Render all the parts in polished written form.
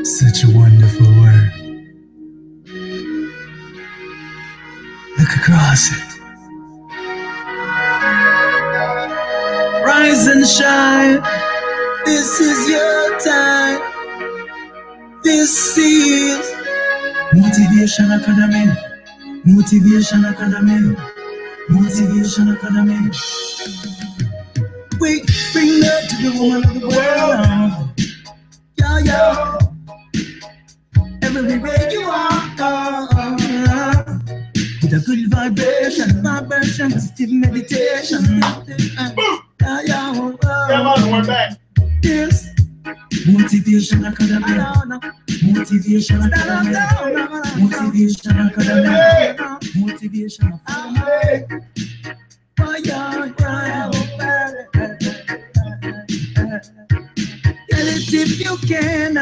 Such a wonderful word. Look across it. Rise and shine. This is your time. This is Motivation Academy. Motivation Academy. Motivation Academy. We bring love to the woman of the world. Yeah, yeah. Everywhere you are. With a good vibration, positive meditation. Yeah, yeah. Come on, we're back. Yes. Motivation Academy. Motivation Academy. Motivation Academy. Motivation Academy. Get it if you can.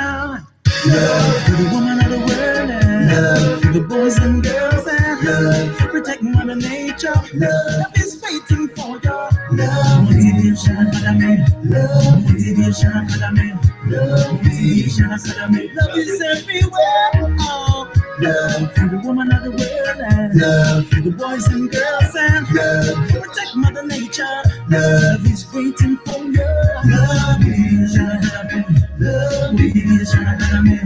Love for the woman of the world, love for the boys and girls, and love protect Mother Nature. Love is waiting for you. Love Motivation Academy. Love Motivation Academy. Love Motivation Academy. Love is everywhere. Oh, love for the woman of the world, and love for the boys and girls, and love protect Mother Nature. Love is waiting for you. Love Motivation Academy. Love Motivation Academy.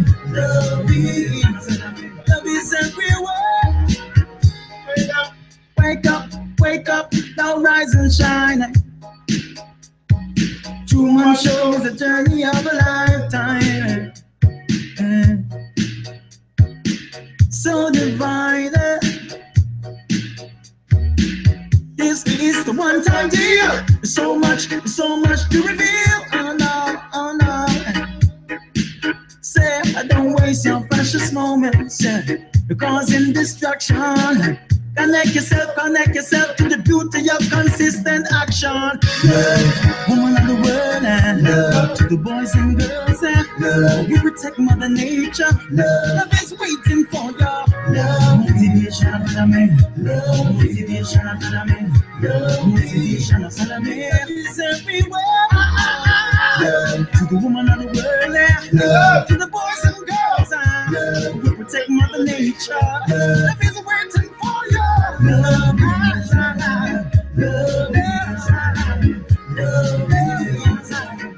Love is everywhere. Wake up, wake up, now rise and shine. Truman Show is a journey of a lifetime. So divided. This is the one time deal. There's so much to reveal. Oh no, oh no. Say, don't waste your precious moments, causing destruction. Connect yourself to the beauty of consistent action. Love, woman of the world, and love to the boys and girls, and love, you protect Mother Nature. Love is waiting for you. Love Motivation Academy. Love Motivation Academy. Love Motivation Academy. Love is everywhere. Love to the woman of the world, and love to the boys and girls, and love, we protect Mother Nature. Love is waiting for you. Love is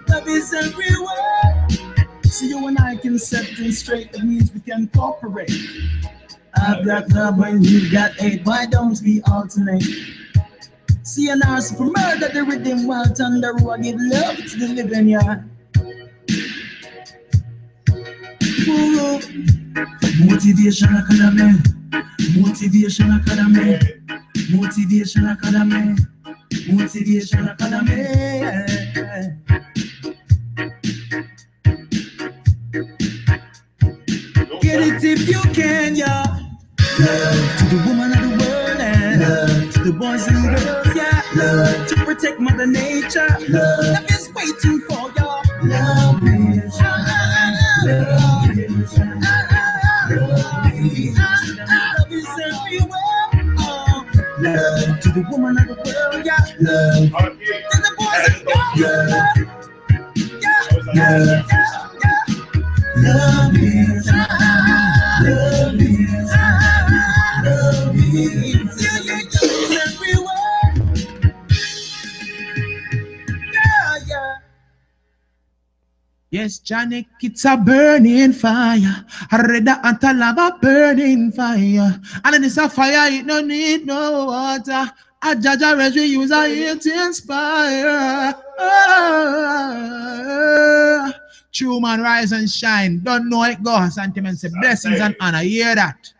love is everywhere. So you and I can set things straight. That means we can cooperate. I've got love when you've got hate. Why don't we alternate? See an arse for murder, the rhythm while thunder. I give love to the living, yeah. Ooh. Motivation Academy. Motivation Academy. Motivation Academy. Motivation Academy. Get it if you can, yeah. Love to the woman of the world, and love to the boys and girls, yeah. Love to protect Mother Nature. Love is waiting for you. Love is love is everywhere. Oh, love to the woman of the world, yeah. Love to the boys and girls, yeah. Yeah, yeah, yeah. Love is everywhere. Yeah, yeah. Yes, Janek, it's a burning fire. I read that until lava burning fire. And it's a fire, it don't need no water. A judge a we use it to inspire. True man, rise and shine. Don't know it go. Sentiments say blessings and honor. Hear that?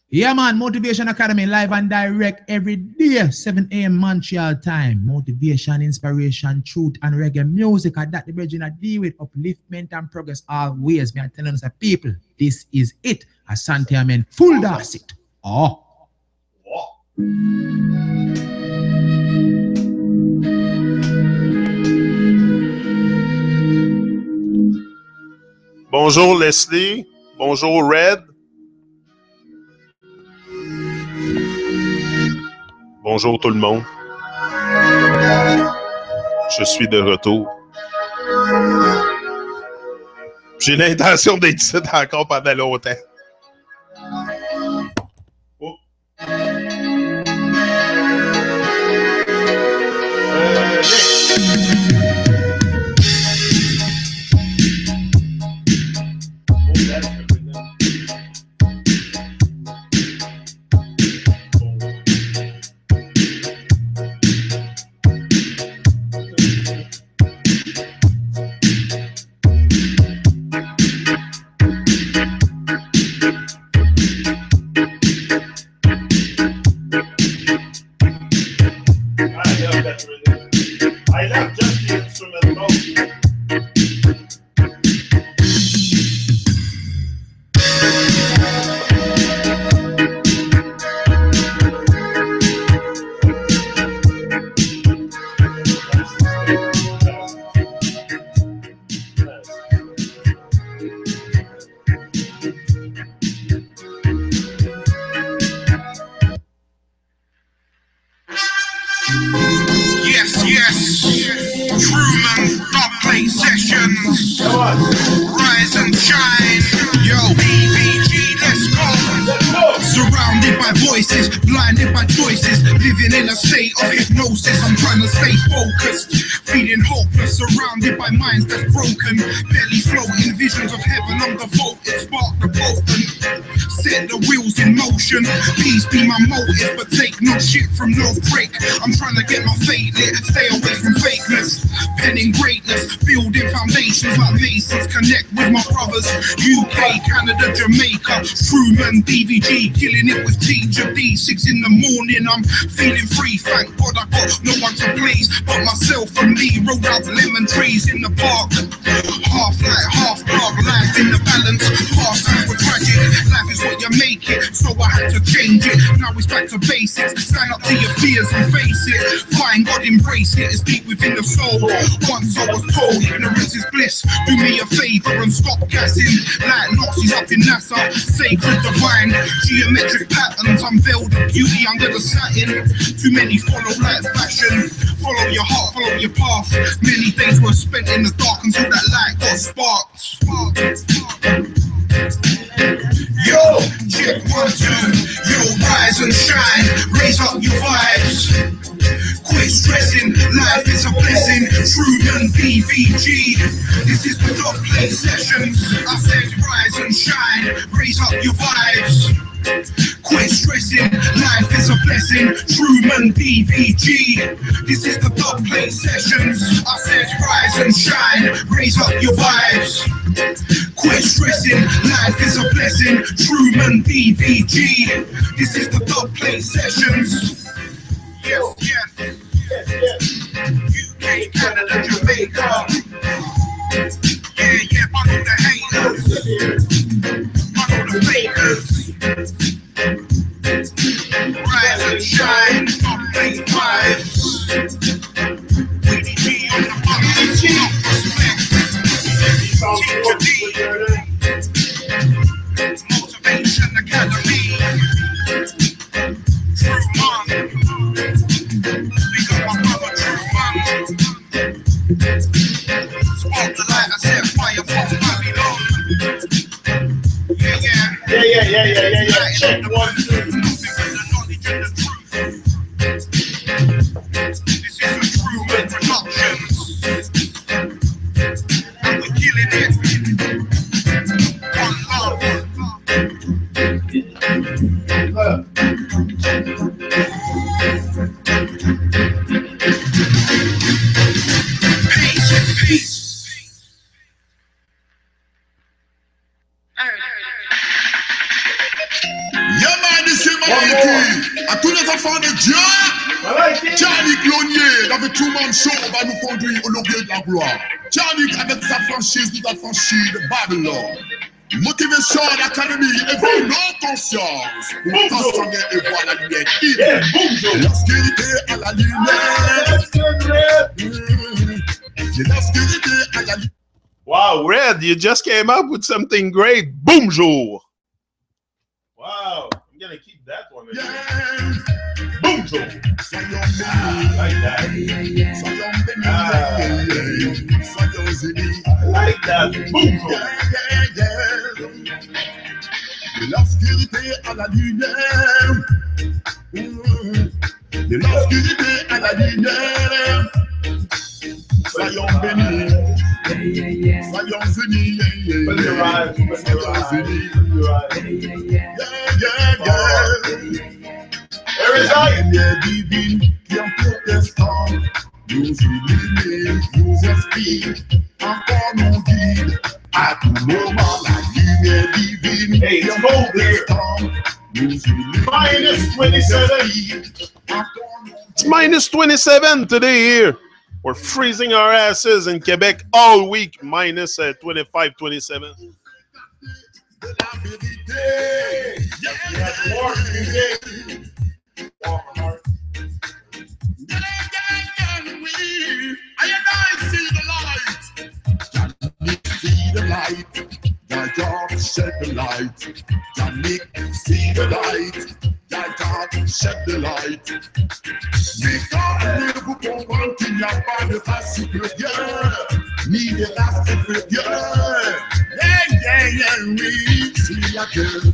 Yeah, man. Motivation Academy live and direct every day, 7 a.m. Montreal time. Motivation, inspiration, truth, and reggae music. And that the Virgin deal with upliftment and progress always. Me and telling us people, this is it. Asante Amen. Full dance it. Oh. Bonjour Leslie, bonjour Red. Bonjour tout le monde. Je suis de retour. J'ai l'intention d'être ici encore pendant longtemps. Oh. I love just the instrumental. Yes. Truman, Dub Play Sessions. Rise and shine. Yo, BVG, let's go. Surrounded by voices, blinded by choices, living in a state of hypnosis. I'm trying to stay focused, feeling hopeless, surrounded by minds that's broken, barely floating visions of heaven. I'm devoted, spark the potent, set the wheels in motion. Peace be my motive, but take no shit from no prick. I'm trying to get my fate lit, stay away from fakeness, penning greatness, building foundations like masons. Connect with my brothers, UK, Canada, Jamaica, Truman, DVG, killing it with Teacher D. 6 in the morning, I'm feeling free. Thank God I got no one to please but myself and me. Rolled out lemon trees in the park, half light, half dark, life in the balance. Past times were tragic, life is what you make it, so I had to change it. Now it's back to basics, stand up to your fears and face it. Find God, embrace it, it's deep within the soul. Once I was told, ignorance is bliss. Do me a favor and stop gassing like Nazis up in NASA. Sacred divine, geometric patterns, unveiled the beauty under the satin. Too many follow like fashion. Follow your heart, follow your path. Many days were spent in the dark until that light got sparked. Yo, check 1, 2. Yo, rise and shine, raise up your vibes. Quit stressing, life is a blessing. Truman, BVG, this is the Dub Play Sessions. I said rise and shine, raise up your vibes. Quit stressing, life is a blessing. Truman, BVG, this is the Dub Play Sessions. I said rise and shine, raise up your vibes. Quit stressing, life is a blessing. Truman, BVG, this is the Dub Play Sessions. Yes. UK, Canada, Jamaica. Yeah, I know the haters, I know the fakers. Rise and shine, Dub Play vibes. WDG on the button, respect. Teacher D, Motivation Academy. Truman, big up my brother Truman. Spark the light, I set fire from Babylon. Yeah. Check 1, 2. This is a Truman Productions, and we're killing it. One love. Peace. À tous les enfants de Dieu, Jannick Lonier, dans le Truman Show, va nous conduire au levier de la gloire. Jannick, avec sa franchise, nous a franchi de Babylone. Motivation Academy éveille nos consciences pour transformer et voir la lumière. L'obscurité à la lumière. L'obscurité à la lumière. Wow, Red, you just came up with something great. Bonjour. Wow, I'm gonna keep that one. Bonjour. I like that. like that. Boom. De l'obscurité à la lumière. De l'obscurité à la lumière. Soyons bénis. Soyons unis. Soyons unis. Lumière divine qui en protestant nous illumine, nous inspire, encore nous guide. À tout moment, la lumière divine qui en protestant nous illumine. Minus 27. It's minus 27 today here. We're freezing our asses in Quebec all week. Minus 25, 27. See the light, thy God shed the light. Janik, see the light, thy God shed the light. Mais quand vous comprendre qu'il n'y a pas de race supérieure, ni de race inférieure, oui, c'est la gueule.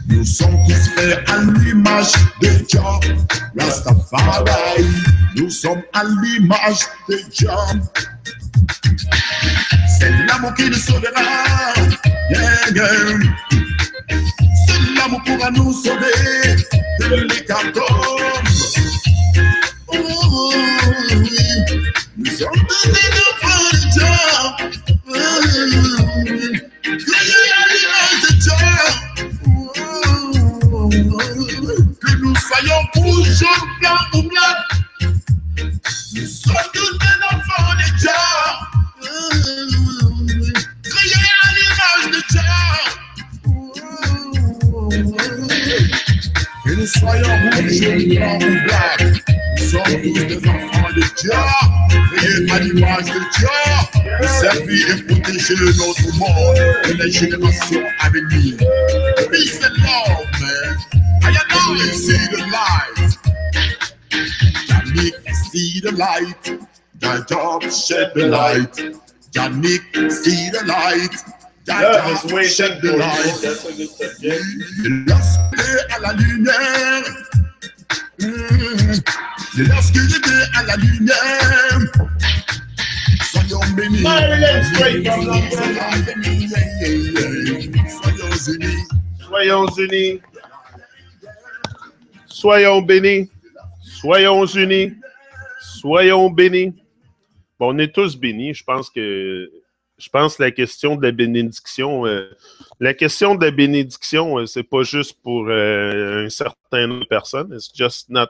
Nous sommes tous faits à l'image de Dieu, Rastafari. Nous sommes à l'image de Dieu. C'est l'amour qui nous sauvera. Yeah, yeah. C'est l'amour qui pourra nous sauver de l'hécatombe. Oh, oui. Nous sommes tous des enfants de Dieu. Créés à l'image de Dieu. Que nous soyons rouges, jaunes, blancs ou blancs, nous sommes tous des enfants de Dieu, créés à l'image de Dieu. Que nous soyons rouges, jaunes, blancs ou blancs, nous sommes tous des enfants de Dieu, créés à l'image de Dieu, pour servir et protéger notre monde et les générations à venir. Peace and love, man. I know you see the light. Janik, see the light. Thy job shed the light. Janik, see the light. Thy job shed the light. L'obscurité à la lumière. De l'obscurité à la lumière. Soyons bénis. Soyons unis. Soyons unis. Soyons bénis. Soyons unis. Soyons bénis. Bon, on est tous bénis. Je pense que la question de la bénédiction, c'est pas juste pour un certain nombre de personnes. It's just not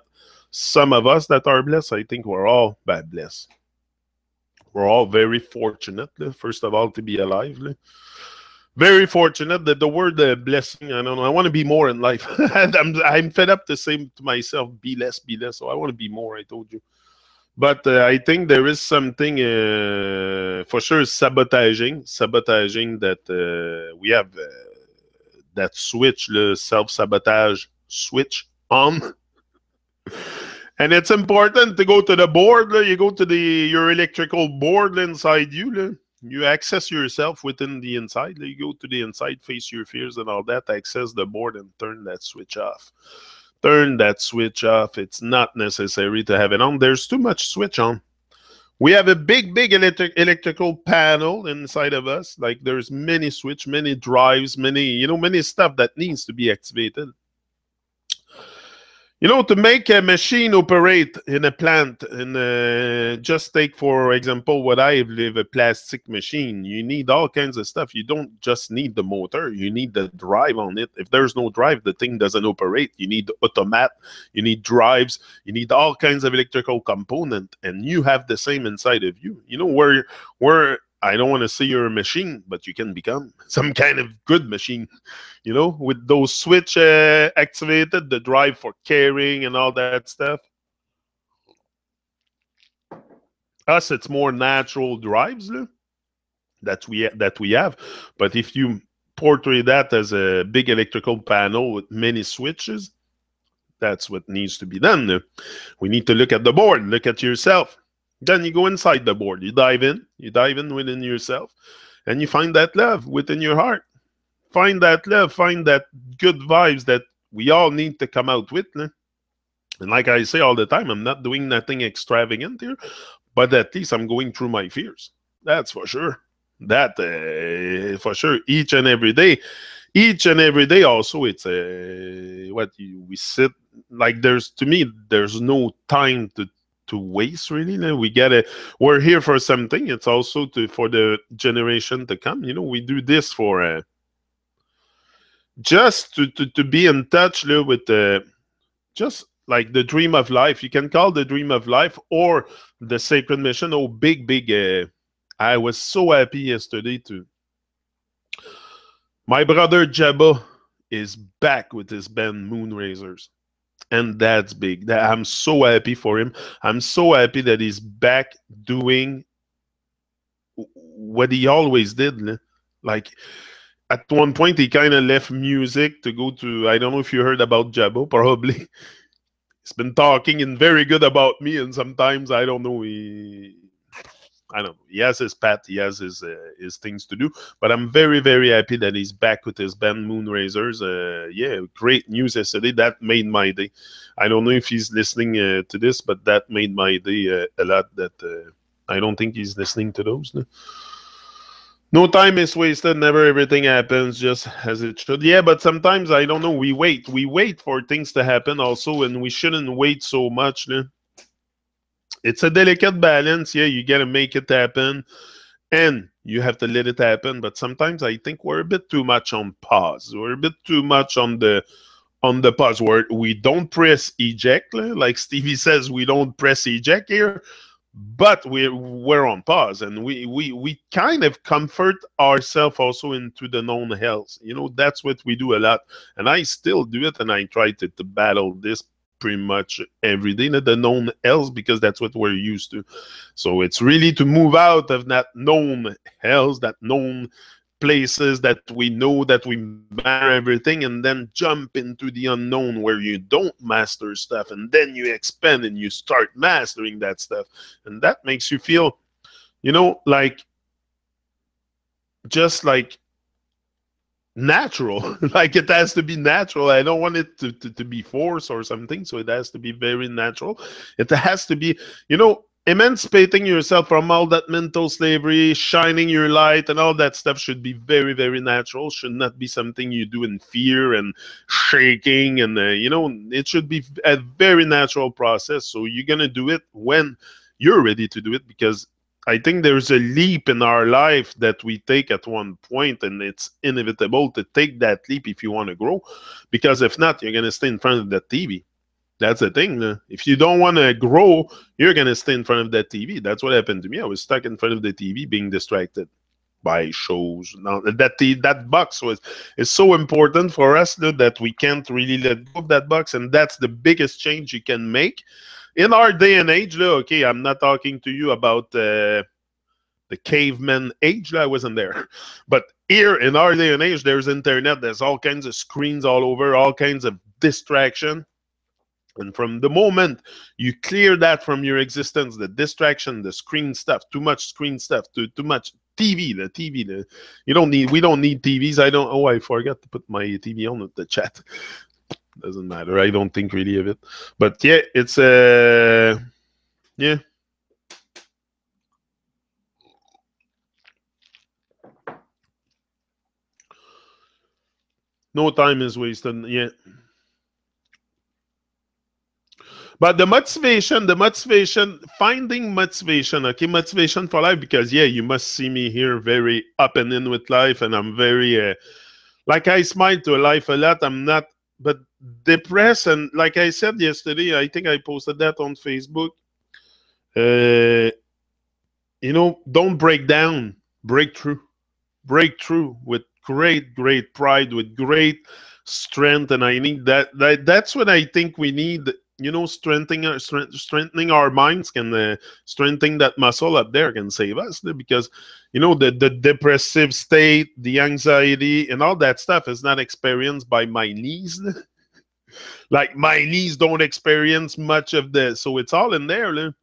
some of us that are blessed. I think we're all blessed. We're all very fortunate, first of all, to be alive. Very fortunate that the word blessing, I don't know, I want to be more in life. I'm fed up to say to myself, be less. So I want to be more, I told you. But I think there is something, for sure, sabotaging that we have that switch, self-sabotage switch on. And it's important to go to the board. You go to your electrical board inside you. You access yourself within the inside. You go to the inside, face your fears and all that, access the board and turn that switch off. Turn that switch off. It's not necessary to have it on. There's too much switch on. We have a big electrical panel inside of us. Like there's many switch, many drives, many stuff that needs to be activated. To make a machine operate in a plant, and just take, for example, what I live, a plastic machine, you need all kinds of stuff. You don't just need the motor, you need the drive on it. If there's no drive, the thing doesn't operate. You need the automat, you need drives, you need all kinds of electrical component, and you have the same inside of you. Where I don't want to say you're a machine, but you can become some kind of good machine, with those switch activated, the drive for carrying and all that stuff. Us, it's more natural drives that we have. But if you portray that as a big electrical panel with many switches, That's what needs to be done. We need to look at the board, look at yourself. Then you go inside the board, you dive in within yourself, and you find that love within your heart. Find that love, find that good vibes that we all need to come out with. And like I say all the time, I'm not doing nothing extravagant here, but at least I'm going through my fears. That's for sure. That for sure. Each and every day also, it's we sit, like, to me there's no time to waste, really. We're here for something. It's also for the generation to come. We do this for just to be in touch with just like the dream of life. You can call the dream of life or the sacred mission. Oh, big. I was so happy yesterday my brother Jabba is back with his band Moonrazers. And that's big. I'm so happy for him. I'm so happy that he's back doing what he always did. Like, at one point, he kind of left music to go to, I don't know if you heard about Jabba, probably. He's been talking and very good about me, and sometimes, I don't know, I don't know. He has his path. He has his things to do. But I'm very, very happy that he's back with his band Moonrazers. Yeah, great news yesterday. That made my day. I don't know if he's listening to this, but that made my day a lot. That I don't think he's listening to those. No time is wasted. Never everything happens just as it should. Yeah, but sometimes, I don't know. We wait for things to happen also, and we shouldn't wait so much. It's a delicate balance. Yeah, you got to make it happen, and you have to let it happen. But sometimes I think we're a bit too much on pause. We're a bit too much on the pause where we don't press eject. Like Stevie says, we don't press eject here, but we're on pause, and we kind of comfort ourselves also into the known hells. That's what we do a lot, and I still do it, and I try to battle this pretty much every day, the known hells, because that's what we're used to. So it's really to move out of that known hells, that known places that we know that we master everything, and then jump into the unknown where you don't master stuff, and then you expand and you start mastering that stuff, and that makes you feel, like, just like natural. Like, it has to be natural. I don't want it to be forced or something, so it has to be very natural. It has to be, emancipating yourself from all that mental slavery, shining your light, and all that stuff should be very, very natural. Should not be something you do in fear and shaking, and it should be a very natural process. So you're gonna do it when you're ready to do it, because I think there's a leap in our life that we take at one point, and it's inevitable to take that leap if you want to grow, because if not, you're going to stay in front of the TV. That's the thing. If you don't want to grow, you're going to stay in front of that TV. That's what happened to me. I was stuck in front of the TV being distracted by shows. Now, that box is so important for us that we can't really let go of that box, and that's the biggest change you can make. In our day and age, okay, I'm not talking to you about the caveman age. I wasn't there. But here, in our day and age, there's internet. There's all kinds of screens all over, all kinds of distraction. And from the moment you clear that from your existence, the distraction, the screen stuff, too much screen stuff, too much TV, we don't need TVs. I forgot to put my TV on at the chat. Doesn't matter. I don't think really of it. But yeah, it's yeah. No time is wasted. Yeah. But the motivation, finding motivation, okay, motivation for life, because yeah, you must see me here very up and in with life, and I'm very like, I smile to life a lot. I'm not but depressed, and like I said yesterday, I think I posted that on Facebook. Don't break down, break through with great pride, with great strength, and I need that's what I think we need. Strengthening our minds can strengthening that muscle up there can save us, because the depressive state, the anxiety, and all that stuff is not experienced by my knees. Like my knees don't experience much of the, so it's all in there.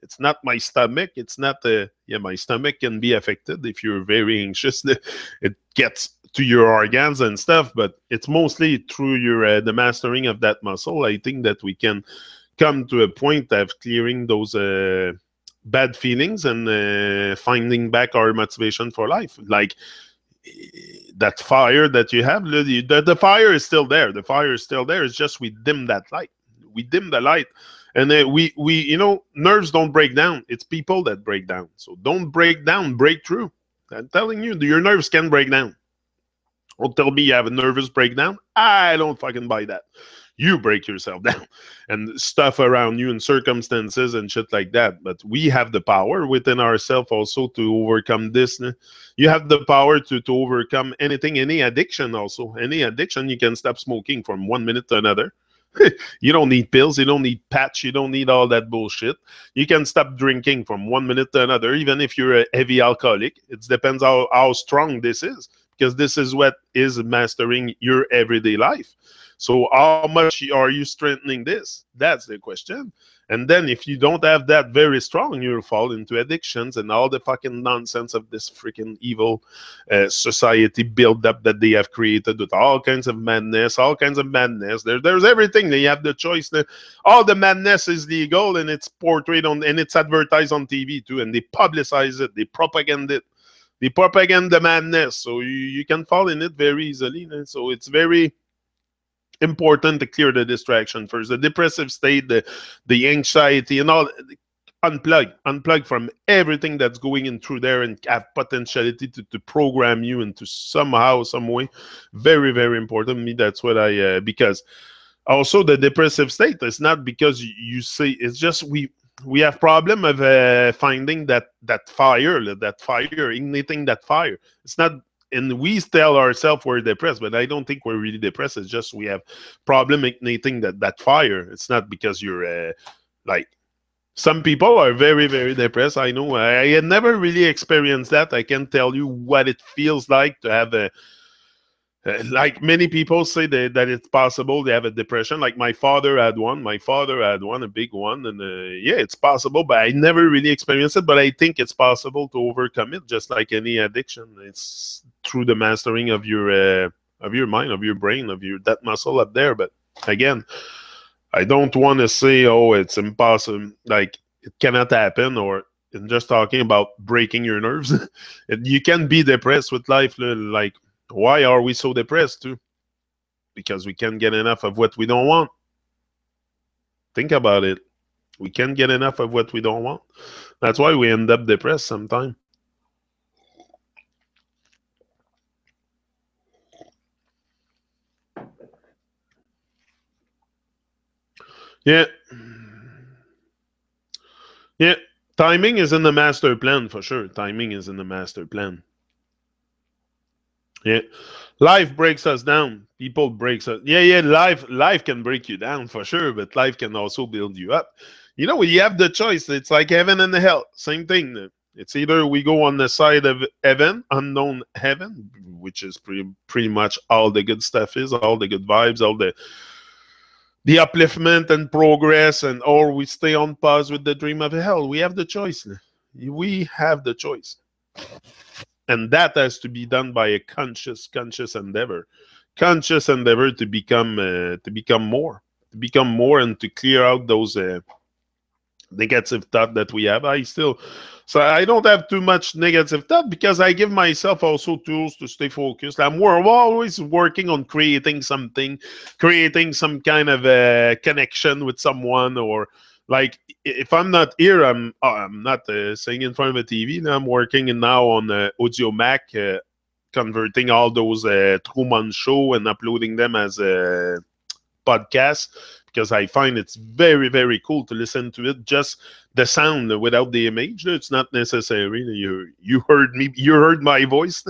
It's not my stomach. It's not yeah, my stomach can be affected if you're very anxious. It gets to your organs and stuff, but it's mostly through your the mastering of that muscle. I think that we can come to a point of clearing those bad feelings and finding back our motivation for life. Like that fire that you have, the fire is still there. The fire is still there. It's just we dim that light. We dim the light. And then we you know, nerves don't break down. It's people that break down. So don't break down, break through. I'm telling you, your nerves can break down. Don't tell me you have a nervous breakdown. I don't fucking buy that. You break yourself down and stuff around you and circumstances and shit like that. But we have the power within ourselves also to overcome this. You have the power to overcome anything, any addiction also. Any addiction, you can stop smoking from 1 minute to another. You don't need pills. You don't need patch. You don't need all that bullshit. You can stop drinking from 1 minute to another, even if you're a heavy alcoholic. It depends how strong this is, because this is what is mastering your everyday life. So how much are you strengthening this? That's the question. And then if you don't have that very strong, you'll fall into addictions and all the fucking nonsense of this freaking evil society build-up that they have created with all kinds of madness, all kinds of madness. There's everything. They have the choice. All the madness is legal, and it's portrayed on, and it's advertised on TV too, and they publicize it. They propaganda it. They propaganda the madness. So you can fall in it very easily. So it's very important to clear the distraction first, the depressive state, the anxiety, and all. Unplug from everything that's going in through there and have potentiality to program you into somehow, some way. Very, very important to me. That's what I because also the depressive state is not because you say, it's just we have problem of finding that fire, igniting that fire. It's not. And we tell ourselves we're depressed, but I don't think we're really depressed. It's just we have problem igniting that fire. It's not because you're like, some people are very, very depressed. I know. I had never really experienced that. I can tell you what it feels like to have like many people say that it's possible they have a depression. Like my father had one. A big one. And yeah, it's possible, but I never really experienced it. But I think it's possible to overcome it, just like any addiction. It's through the mastering of your mind, of your brain, of that muscle up there. But again, I don't want to say, oh, it's impossible, like it cannot happen, or just talking about breaking your nerves. You can be depressed with life. Like, why are we so depressed too? Because we can't get enough of what we don't want. Think about it. We can't get enough of what we don't want. That's why we end up depressed sometimes. Yeah. Yeah. Timing is in the master plan for sure. Timing is in the master plan. Yeah. Life breaks us down. People breaks us. Yeah. Life can break you down for sure, but life can also build you up. You know, you have the choice. It's like heaven and hell. Same thing. It's either we go on the side of heaven, unknown heaven, which is pretty much all the good stuff is, all the good vibes, all the upliftment and progress, and or we stay on pause with the dream of hell. We have the choice. We have the choice. And that has to be done by a conscious endeavor to become more, and to clear out those negative thought that we have. So I don't have too much negative thought because I give myself also tools to stay focused. We're always working on creating something, creating some kind of a connection with someone, or like if I'm not here, I'm not saying in front of a TV. I'm working now on Audio Mac, converting all those Truman Show and uploading them as a podcast, because I find it's very, very cool to listen to it. Just the sound without the image. It's not necessary. You heard me. You heard my voice.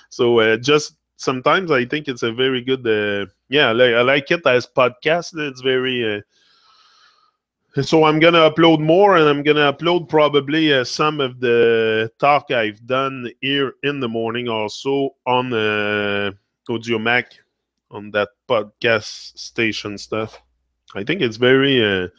So just sometimes I think it's a very good. Yeah, I like it as podcast. It's very. So I'm going to upload more, and I'm going to upload probably some of the talk I've done here in the morning also on Audio Mac that podcast station stuff. I think it's very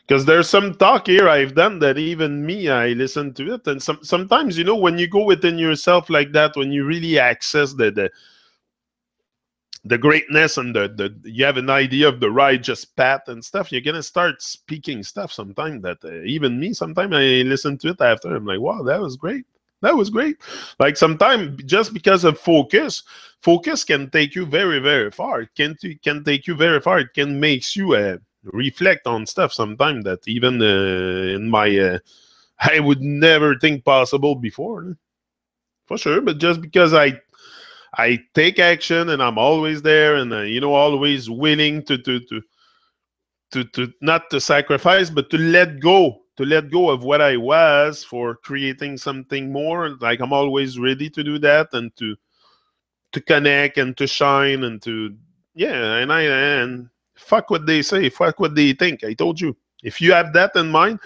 because there's some talk here I've done that even me, I listen to it, and sometimes, you know, when you go within yourself like that, when you really access the greatness and the you have an idea of the righteous path and stuff, you're gonna start speaking stuff sometimes that even me, sometimes I listen to it after, I'm like, wow, that was great. That was great. Like sometimes just because of focus can take you very, very far. It can take you very far. It can make you reflect on stuff sometimes that even in my I would never think possible before, for sure. But just because I take action and I'm always there and you know, always willing to not to sacrifice but to let go of what I was for creating something more. Like I'm always ready to do that and to connect and to shine and to and fuck what they say, fuck what they think. I told you, if you have that in mind,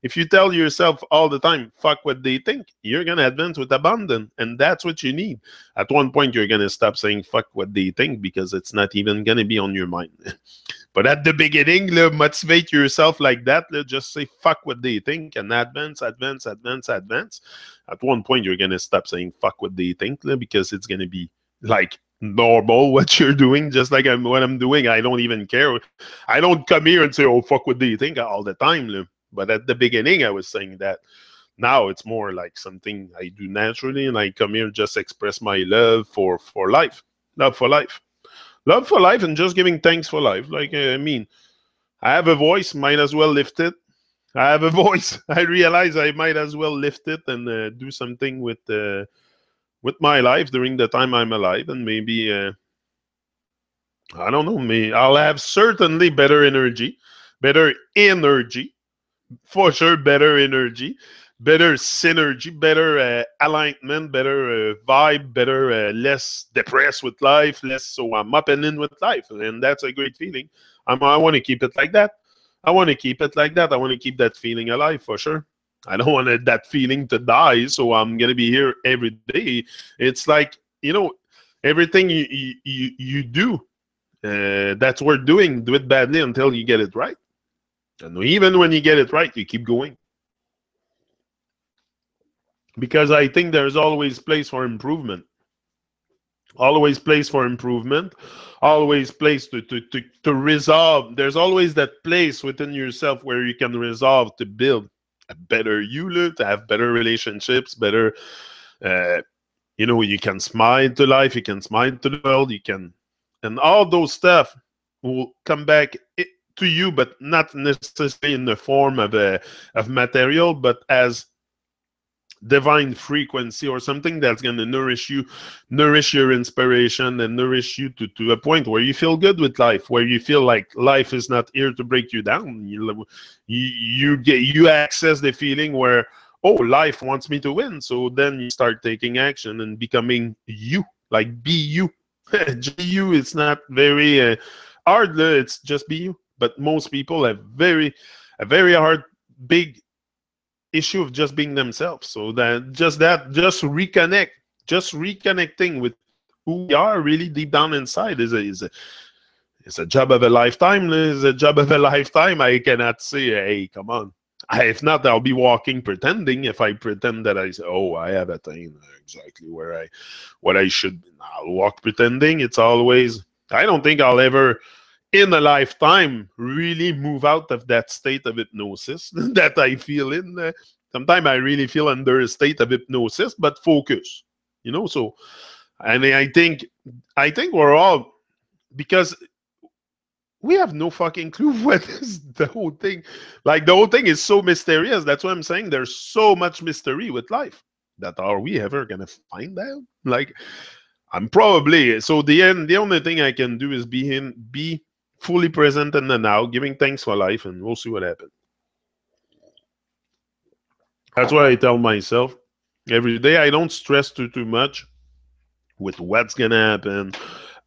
if you tell yourself all the time, fuck what they think, you're going to advance with abandon. And that's what you need. At one point, you're going to stop saying fuck what they think because it's not even going to be on your mind. But at the beginning, motivate yourself like that. Just say fuck what they think and advance, advance, advance, advance. At one point, you're going to stop saying fuck what they think because it's going to be like normal what you're doing, just like what I'm doing. I don't even care. I don't come here and say, oh, fuck what they think all the time. But at the beginning, I was saying that. Now it's more like something I do naturally, and I come here just express my love for life. Love for life. Love for life and just giving thanks for life. Like, I mean, I have a voice, might as well lift it. I have a voice. I realize I might as well lift it and do something with my life during the time I'm alive. And maybe, I don't know, maybe I'll have certainly better energy. For sure, better energy, better synergy, better alignment, better vibe, better less depressed with life, less so I'm up and in with life, and that's a great feeling. I want to keep it like that. I want to keep it like that. I want to keep that feeling alive for sure. I don't want that feeling to die, so I'm gonna be here every day. It's like, you know, everything you do that's worth doing, do it badly until you get it right. And even when you get it right, you keep going. Because I think there's always place for improvement. Always place for improvement. Always place to resolve. There's always that place within yourself where you can resolve to build a better you, to have better relationships, better, you know, you can smile to life, you can smile to the world, you can, and all those stuff will come back to you, but not necessarily in the form of material, but as divine frequency or something that's going to nourish you, nourish your inspiration, and nourish you to a point where you feel good with life, where you feel like life is not here to break you down. You access the feeling where, oh, life wants me to win. So then you start taking action and becoming you, like be you. Be you. It's not very hard. It's just be you. But most people have a very hard, big issue of just being themselves. So just reconnecting with who we are really deep down inside is a job of a lifetime. Is a job of a lifetime. I cannot say, hey, come on. If not, I'll be walking pretending. If I pretend that I say, oh, I have attained exactly what I should, I'll walk pretending. It's always, I don't think I'll ever in a lifetime really move out of that state of hypnosis that I feel in. Sometimes I really feel under a state of hypnosis, but focus, you know. So, and I think we're all, because we have no fucking clue what is the whole thing. Like the whole thing is so mysterious. That's what I'm saying. There's so much mystery with life. That are we ever gonna find out? Like, I'm probably, so the only thing I can do is be fully present in the now, giving thanks for life, and we'll see what happens. That's what I tell myself every day. I don't stress too much with what's gonna happen,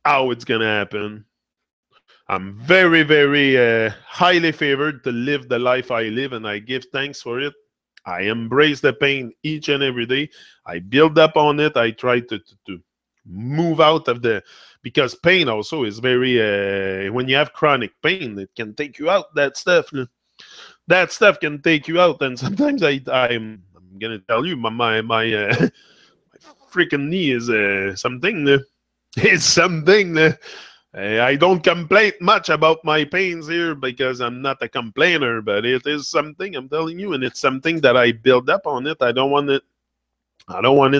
how it's gonna happen. I'm very, very highly favored to live the life I live, and I give thanks for it. I embrace the pain each and every day. I build up on it. I try to move out of because pain also is very, when you have chronic pain, it can take you out, that stuff. That stuff can take you out, and sometimes I'm gonna tell you, my freaking knee is something. It's something. I don't complain much about my pains here because I'm not a complainer, but it is something, I'm telling you, and it's something that I build up on it. I don't want it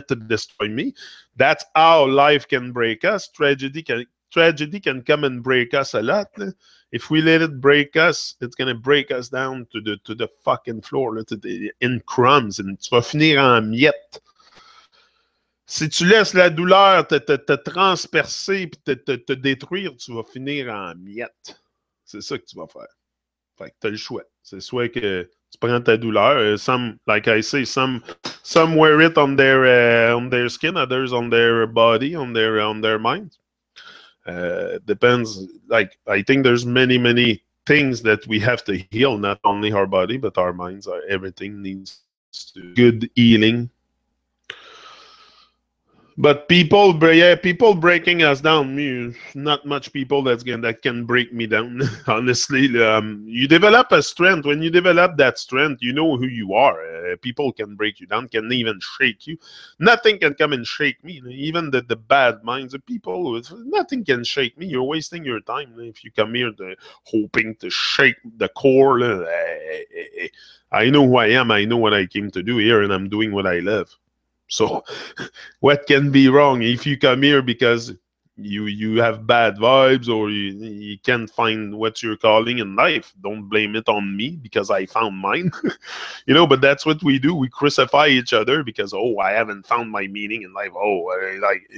to destroy me. That's how life can break us. Tragedy can come and break us a lot. If we let it break us, it's gonna break us down to the fucking floor, in crumbs, and tu vas finir en miettes. Si tu laisses la douleur te transpercer et te détruire, tu vas finir en miettes. C'est ça que tu vas faire. Fait que tu as le choix. C'est soit que tu prends ta douleur. Some, like I say, some wear it on their skin, others on their body, on their mind. Depends. Like, I think there's many things that we have to heal, not only our body, but our minds. Everything needs to good healing. But people breaking us down. Not much people that can break me down. Honestly, you develop a strength. When you develop that strength, you know who you are. People can break you down, can even shake you. Nothing can come and shake me. Even the bad minds of people, nothing can shake me. You're wasting your time if you come here hoping to shake the core. I know who I am. I know what I came to do here, and I'm doing what I love. So what can be wrong if you come here because you have bad vibes, or you can't find what you're calling in life? Don't blame it on me because I found mine. But that's what we do. We crucify each other because, oh, I haven't found my meaning in life. Oh,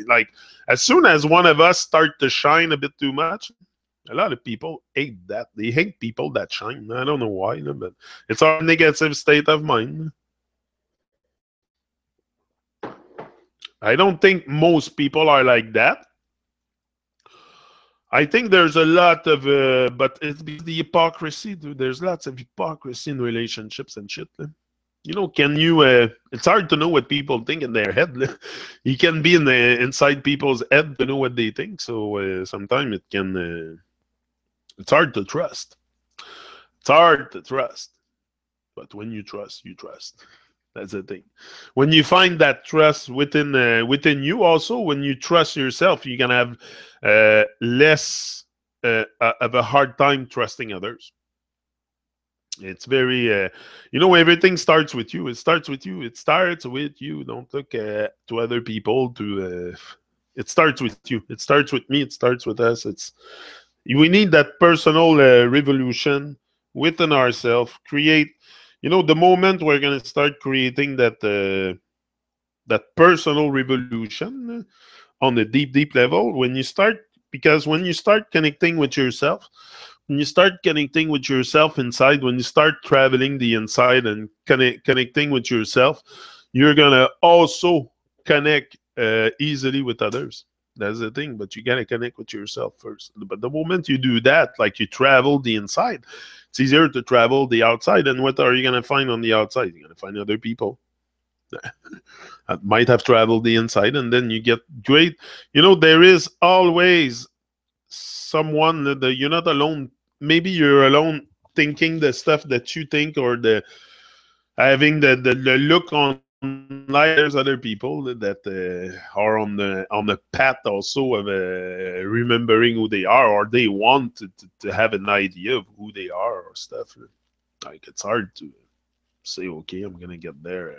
like as soon as one of us start to shine a bit too much, a lot of people hate that. They hate people that shine. I don't know why, but it's our negative state of mind. I don't think most people are like that. I think there's a lot of, but it's because the hypocrisy. There's lots of hypocrisy in relationships and shit. Can you? It's hard to know what people think in their head. You can be inside people's head to know what they think. So sometimes it can. It's hard to trust. It's hard to trust. But when you trust, you trust. That's the thing. When you find that trust within you, also when you trust yourself, you're gonna have less of a hard time trusting others. It's very, everything starts with you. It starts with you. It starts with you. Don't look to other people. It starts with you. It starts with me. It starts with us. We need that personal revolution within ourselves. Create. The moment we're going to start creating that personal revolution on a deep level, because when you start connecting with yourself, inside, when you start traveling the inside and connecting with yourself, you're going to also connect easily with others. That's the thing, but you got to connect with yourself first. But the moment you do that, like you travel the inside, it's easier to travel the outside. And what are you going to find on the outside? You're going to find other people that might have traveled the inside, and then you get great. There is always someone that you're not alone. Maybe you're alone thinking the stuff that you think, or having the look on life, but there's other people that are on the path also of remembering who they are, or they want to have an idea of who they are or stuff. Like, it's hard to say, okay, I'm gonna get there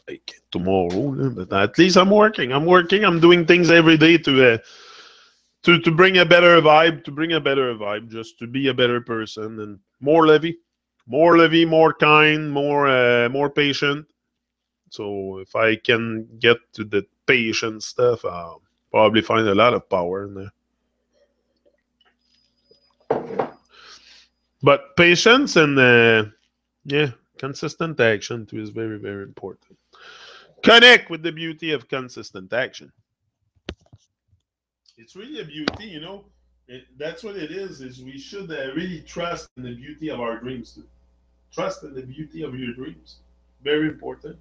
like tomorrow, but at least I'm working. I'm doing things every day to bring a better vibe, just to be a better person, and more levy, more kind, more patient. So if I can get to the patient stuff, I'll probably find a lot of power in there. But patience and consistent action too is very, very important. Connect with the beauty of consistent action. It's really a beauty, that's what it is we should really trust in the beauty of our dreams too. Trust in the beauty of your dreams. Very important.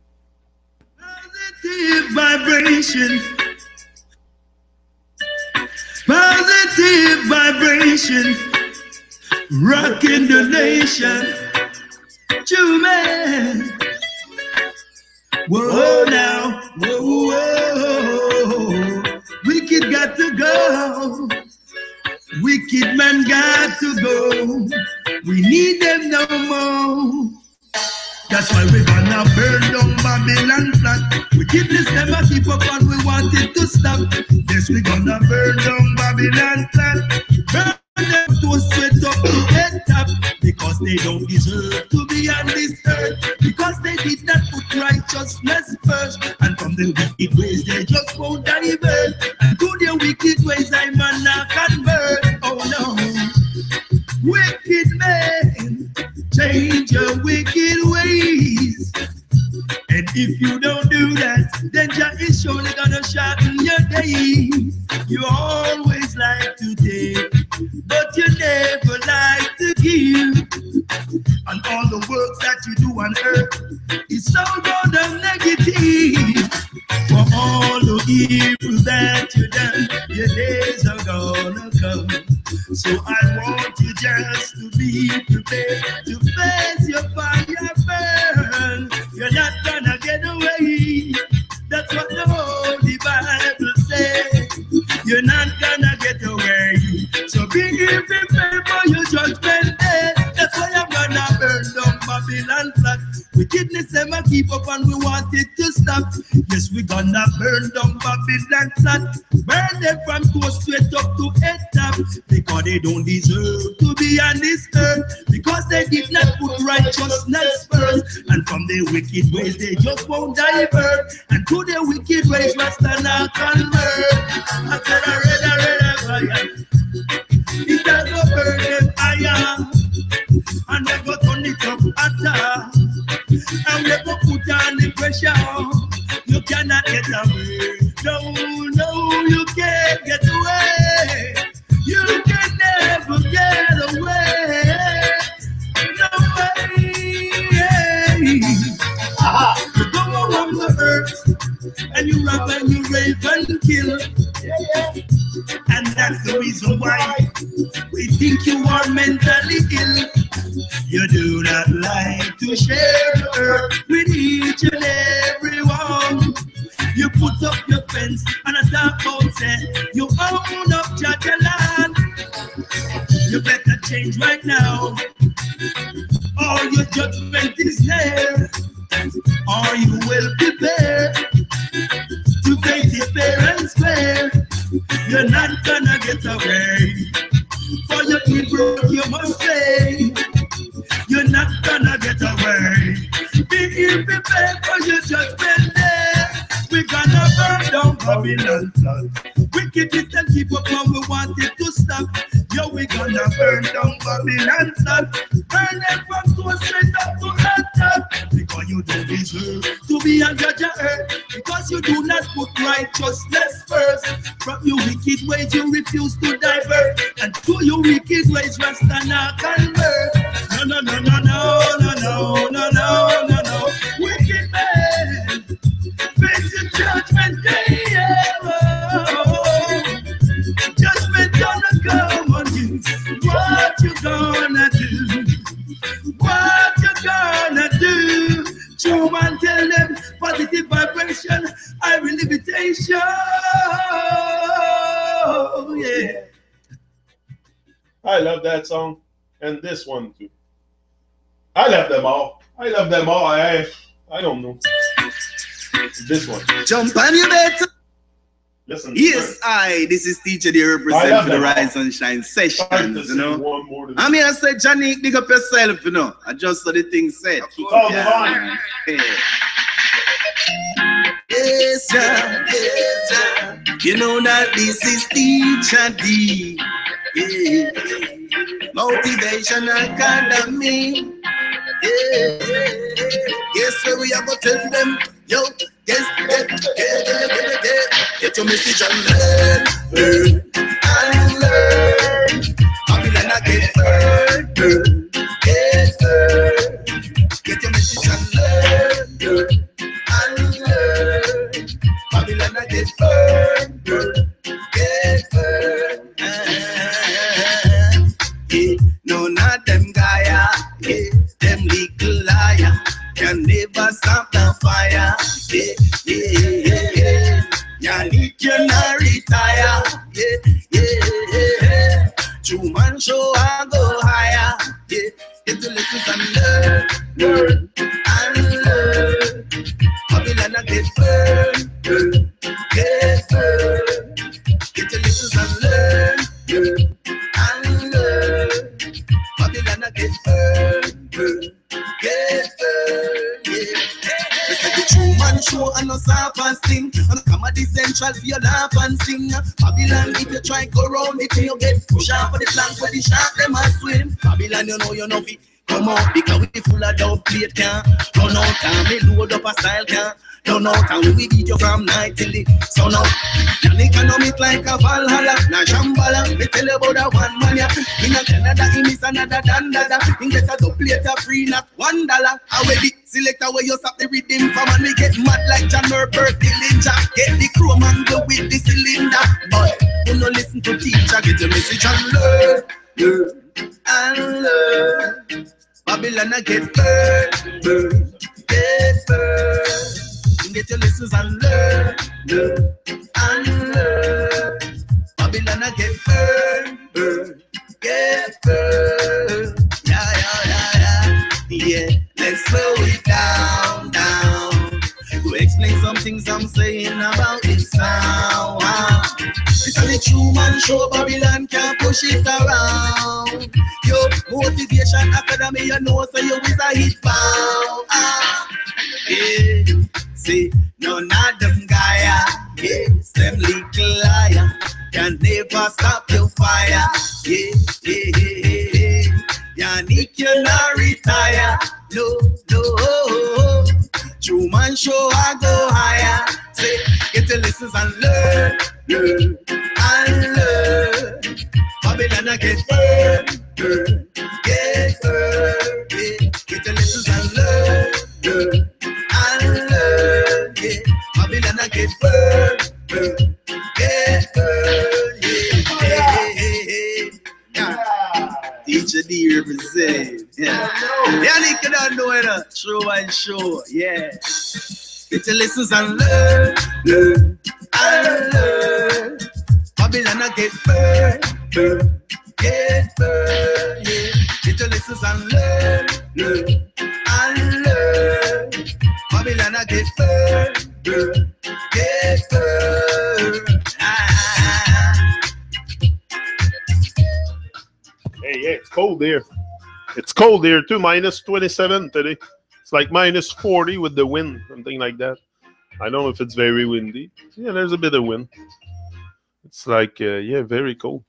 Positive vibration. positive vibration, rocking the nation. True man. Whoa now, whoa, whoa. Wicked got to go. Wicked man got to go. We need them no more. That's why we're gonna burn down Babylon flat. Wickedness never keep up and we want it to stop. Yes, we're gonna burn down Babylon flat. Burn them to straight up to head top. Because they don't deserve to be on this earth. Because they did not put righteousness first. And from the wicked ways they just won't divert. And to their wicked ways I man not convert. Oh no. Wicked men, change your wicked ways. And if you don't do that, then Jah is surely gonna shorten your days. You always like to take, but you never like to give. And all the works that you do on earth is so good and negative. For all the evil that you done, your days are gonna come. So I want you just to be prepared to face your fire burn. You're not gonna get away. That's what the Holy Bible says. You're not gonna get away. So be prepared for your judgment day. That's why I'm gonna burn down Babylon flat. Wickedness never keep up and we want it to stop. Yes, we're gonna burn down Babylon flat. Burn them from coast straight up to head top. Because they don't deserve to be on this earth. Because they did not put righteousness first. And from their wicked ways they just won't divert. And to their wicked ways Rasta not convert. I said I read fire. It has go burn them higher. And they go turn it up hotter. And we go put on the pressure. You cannot get away. No, you can't get away. You can never get away. No way. You go around the earth and you rob and you rape and kill. And that's the reason why we think you are mentally ill. You do not like to share the earth with each and everyone. You put up your fence and a dark outside. You own up Jaja land. You better change right now, or your judgment is there. Or you will prepare to face your fair and square. You're not gonna get away. For your evil you must pay. You're not gonna get away. Be prepared for your judgment day. We're gonna burn down Babylon flat. Wickedness and keep up and we want it to stop. Yo, we're gonna burn down Babylon flat. Burn them from so straight up to the top. Because you don't deserve to be on Jaja earth. Because you do not put righteousness first. From your wicked ways you refuse to divert. And to your wicked ways Rasta not convert. No. Wicked man, face your judgment day. Judgment gonna come on you. What you gonna do? What you gonna do? True man, tell them positive vibration, I will invitation. Yeah. I love that song. And this one too. I love them all. I don't know. This one. Jump on your bed. Listen. Yes, this is Teacher they represent for the RiseNShine sessions, you know. I mean, I said, Johnny, big up yourself, you know. I just saw the thing said. Yeah. Yes, sir. You know that this is Teacher D. Yeah. Motivational Academy. Yes, sir, we are going to tell them, yo, get your message and learn. Babylon get heard. Get your message and learn. Babylon get heard. none of them Gaia, yeah, them little liar, can never stop the fire, yeah, yeah, yeah, yeah. Ya need you not retire, yeah, yeah, yeah. True man show I go higher, yeah. Get to listen and learn and learn. Babylon I get burned, get burned. Get to listen and learn. Babylon I get burned, get burned, yeah. Let's take the true man show and no soft thing. And come at the central for your laugh and sing. Babylon, if you try go round it, you get pushed out for the plank where the shark them a swim. Babylon, you know fi come out because we full of dub plate can. Run out and me load up a style can. Run out and we beat you from night till the sun out. Your economic like a Valhalla, na Shambhala. Me tell you about that one man ya. In a Canada, he miss another dandada. He get a dub plate a free, not $1. Already selector where you stop the rhythm from and me get mad like John Herbert Dillinger. Get the chrome and go with the cylinder. But you no listen to teacher, get your message and learn and learn. Babylon I get burned, get burned. You get your lessons and learn and learn. Babylon I get burned, get burned. Yeah. Let's slow it down. To explain some things I'm saying about this sound. It's a the true man show, Babylon can't push it around. Yo, Motivation Academy, you know, so you is a hit bound. Yeah, see, none of them Gaia, yes, them little liar, can never stop your fire. Yeah. Yannick, you not retire. No. True man show, I go higher. Say, get your lessons and learn and learn. Babylon I get burned, get burned. Yeah. Get your lessons and learn and learn. Yeah. Babylon I get burned, get burned. Yeah. Teacher D represent. Yeah. Yannick, you don't know it. Show and show. Yeah. Get your lessons and learn and learn. Babylon I get burned, get burned. Yeah. Get your lessons and learn and learn. Babylon I get burned, get burned. Hey, yeah, it's cold here. It's cold here too. -27 today. It's like -40 with the wind, something like that. I don't know if it's very windy. Yeah, there's a bit of wind. It's like, yeah, very cold.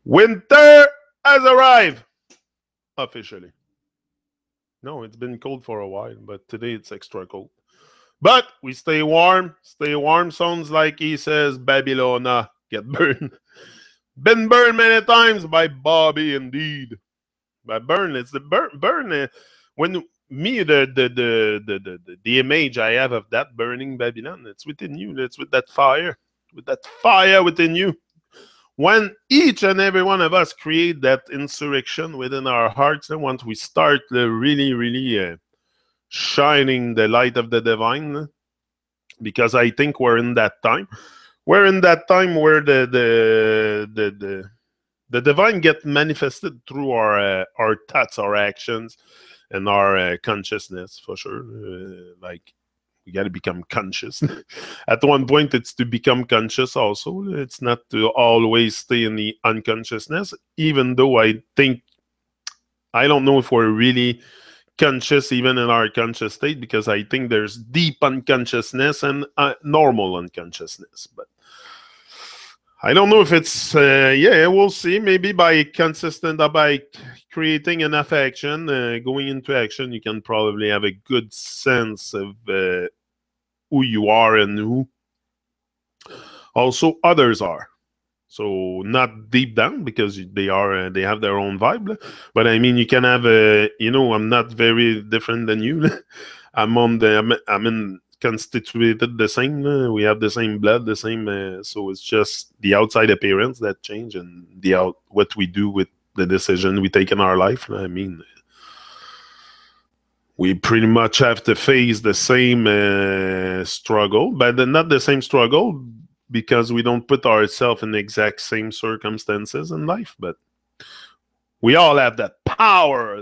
Winter has arrived, officially. No, it's been cold for a while, but today it's extra cold. But we stay warm. Stay warm sounds like he says, Babylona, get burned. Been burned many times by Bobby, indeed. By burn, it's the burn. When me, the image I have of that burning Babylon, it's within you. It's with that fire within you. When each and every one of us create that insurrection within our hearts, and once we start really shining the light of the divine, because I think we're in that time. We're in that time where the divine get manifested through our thoughts, our actions, and our consciousness, for sure. Like, we got to become conscious. At one point, it's to become conscious also. It's not to always stay in the unconsciousness, even though I don't know if we're really conscious even in our conscious state, because I think there's deep unconsciousness and normal unconsciousness. But I don't know if it's, yeah, we'll see. Maybe by creating enough action, going into action, you can probably have a good sense of who you are and who also others are. So not deep down, because they have their own vibe. But I mean, you can have I'm not very different than you. I'm constituted the same. We have the same blood, the same. So it's just the outside appearance that change, and what we do with the decision we take in our life. I mean, we pretty much have to face the same struggle, but not the same struggle because we don't put ourselves in the exact same circumstances in life. But we all have that power.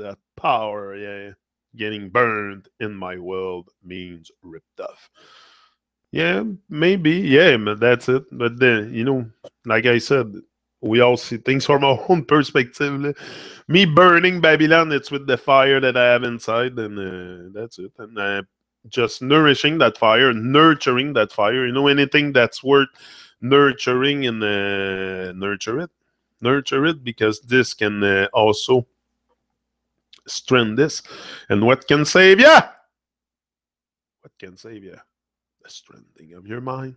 Yeah. Getting burned in my world means ripped off. Yeah, maybe. Yeah, but that's it. But then, you know, like I said, we all see things from our own perspective. Me burning Babylon, it's with the fire that I have inside, and that's it. And just nourishing that fire, nurturing that fire. You know, anything that's worth nurturing, and nurture it. Nurture it, because this can also strengthen this. And what can save you? What can save you? The strengthening of your mind.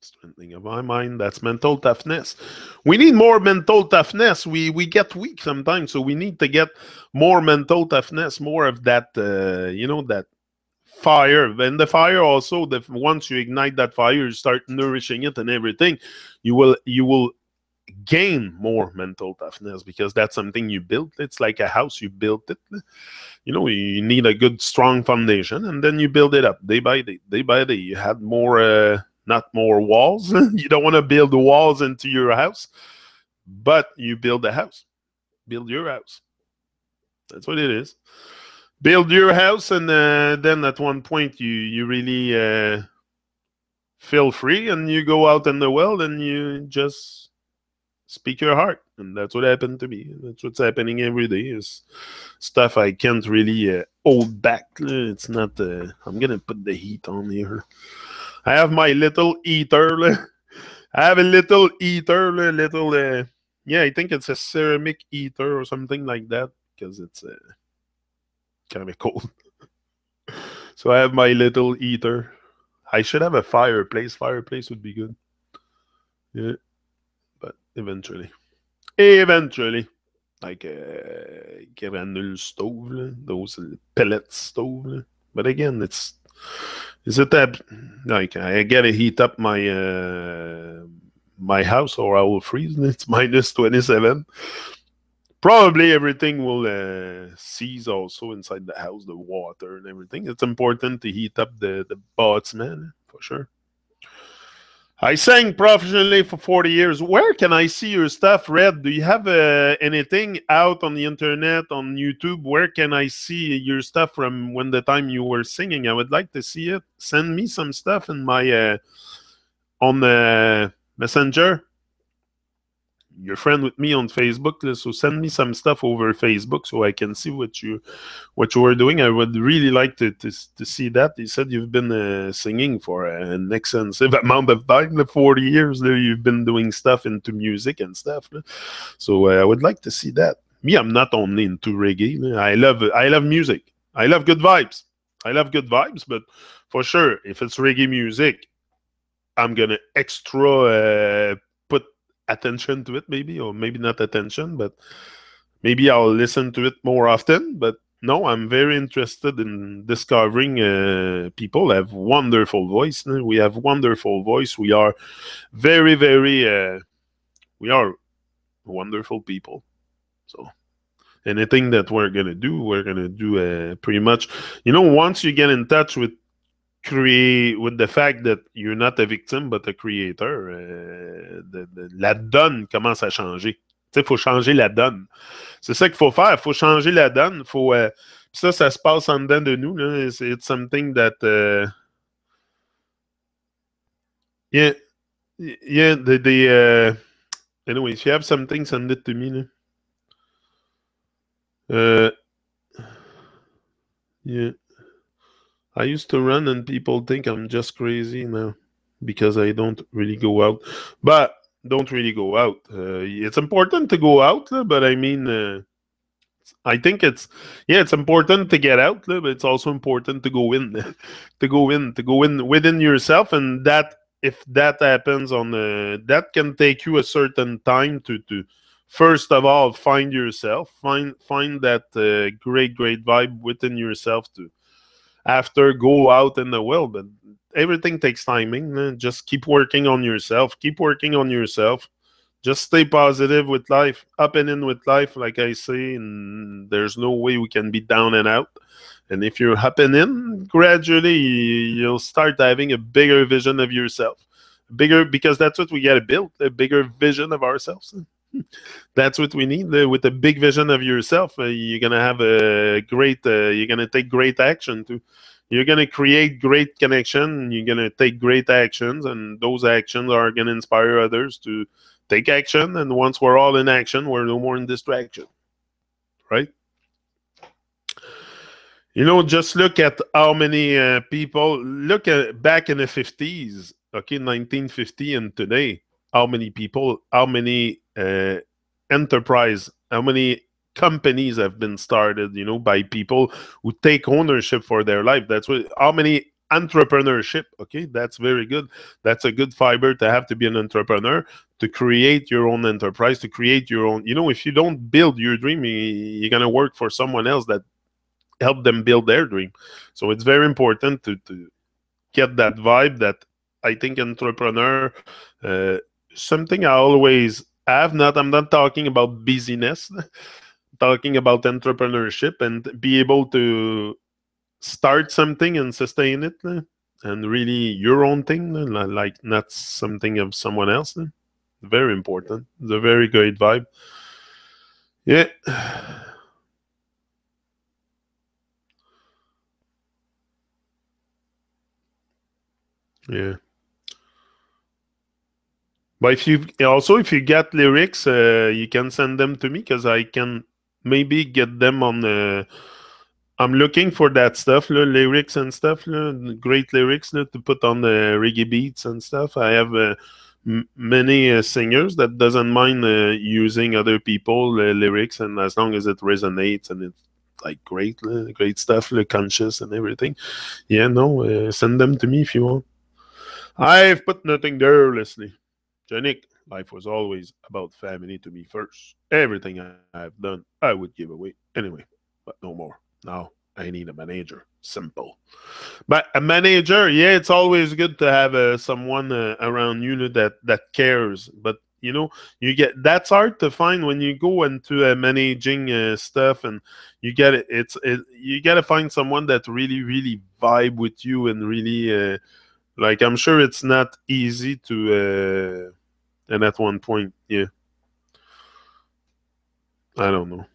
Strengthening of my mind. That's mental toughness. We need more mental toughness. We get weak sometimes, so we need to get more mental toughness, more of that, you know, that fire. And the fire also, once you ignite that fire, you start nourishing it and everything, you will gain more mental toughness, because that's something you built. It's like a house, you built it. You know, you need a good strong foundation, and then you build it up day by day. Day by day, you had more, not more walls. You don't want to build walls into your house, but you build a house. Build your house. That's what it is. Build your house, and then at one point you really feel free, and you go out in the world and you just speak your heart. And that's what happened to me. That's what's happening every day. Is stuff I can't really hold back. It's not. I'm gonna put the heat on here. I have my little heater. I have a little heater, little. Yeah, I think it's a ceramic heater or something like that, because it's kind of cold. So I have my little heater. I should have a fireplace. Fireplace would be good. Yeah, but eventually, like a granule stove, those pellet stove. But again, is it that, like, I gotta heat up my house or I will freeze? It's minus 27. Probably everything will cease also inside the house, the water and everything. It's important to heat up the pots, man, for sure. I sang professionally for 40 years. Where can I see your stuff, Red? Do you have anything out on the internet, on YouTube? Where can I see your stuff from when the time you were singing? I would like to see it. Send me some stuff in my on the Messenger. You're friend with me on Facebook, so send me some stuff over Facebook so I can see what you were doing. I would really like to see that. You said you've been singing for an extensive amount of time, 40 years. You've been doing stuff into music and stuff. So I would like to see that. Me, I'm not only into reggae. I love music. I love good vibes. But for sure, if it's reggae music, I'm gonna extra put attention to it, maybe, or maybe not attention, but maybe I'll listen to it more often. But no, I'm very interested in discovering people have wonderful voice. We have wonderful voice. We are very, very, we are wonderful people. So anything that we're gonna do pretty much. You know, once you get in touch with the fact that you're not a victim but a creator, la donne commence à changer. Tu sais, il faut changer la donne. C'est ça qu'il faut faire. Il faut changer la donne. Ça se passe en dedans de nous. Là. It's something that... yeah. Anyway, if you have something, send it to me. Yeah. I used to run and people think I'm just crazy now because I don't really go out. But don't really go out. It's important to go out, but I mean, I think it's important to get out, but it's also important to go in, to go in within yourself, and that if that happens that can take you a certain time to first of all find yourself, find that great vibe within yourself to after go out in the world. But everything takes timing. Just keep working on yourself. Just stay positive with life, up and in with life, like I say, and there's no way we can be down and out. And if you're up and in, gradually you'll start having a bigger vision of yourself. Bigger, because that's what we got to build, a bigger vision of ourselves. That's what we need. With a big vision of yourself, you're gonna have a great. You're gonna take great action too. You're gonna create great connection. You're gonna take great actions, and those actions are gonna inspire others to take action. And once we're all in action, we're no more in distraction, right? Just look at how many people look at back in the 50s, okay, 1950 and today. How many people, how many enterprise, how many companies have been started, by people who take ownership for their life. That's what. How many entrepreneurship? Okay, that's very good. That's a good fiber to have, to be an entrepreneur, to create your own enterprise, to create your own. If you don't build your dream, you're gonna work for someone else that help them build their dream. So it's very important to get that vibe that I think entrepreneur, uh, something I always have. I'm not talking about busyness, talking about entrepreneurship and be able to start something and sustain it, and really your own thing, like not something of someone else. Very important. It's a very great vibe. Yeah. Yeah. But if you get lyrics, you can send them to me because I can maybe get them on. I'm looking for that stuff, lyrics and stuff, great lyrics to put on the reggae beats and stuff. I have many singers that doesn't mind using other people lyrics, and as long as it resonates and it's like great stuff, conscious and everything. Yeah, no, send them to me if you want. I've put nothing there, Leslie. Janik, life was always about family to me first. Everything I've done, I would give away anyway, but no more. Now I need a manager. Simple. But a manager, yeah, it's always good to have someone around you that cares. But you get that's hard to find when you go into managing stuff, and you get it. You got to find someone that really vibe with you and really. Like, I'm sure it's not easy to. And at one point, yeah, I don't know.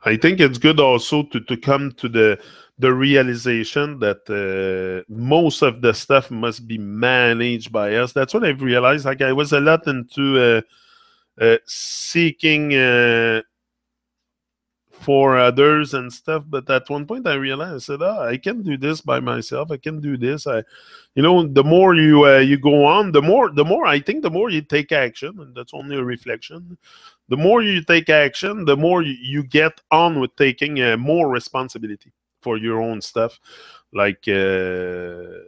I think it's good also to come to the realization that most of the stuff must be managed by us. That's what I've realized. Like, I was a lot into seeking for others and stuff, but at one point I realized, I said, I can do this by myself. I can do this. The more you go on, the more I think, the more you take action, and that's only a reflection. The more you take action, the more you get on with taking more responsibility for your own stuff. Like I've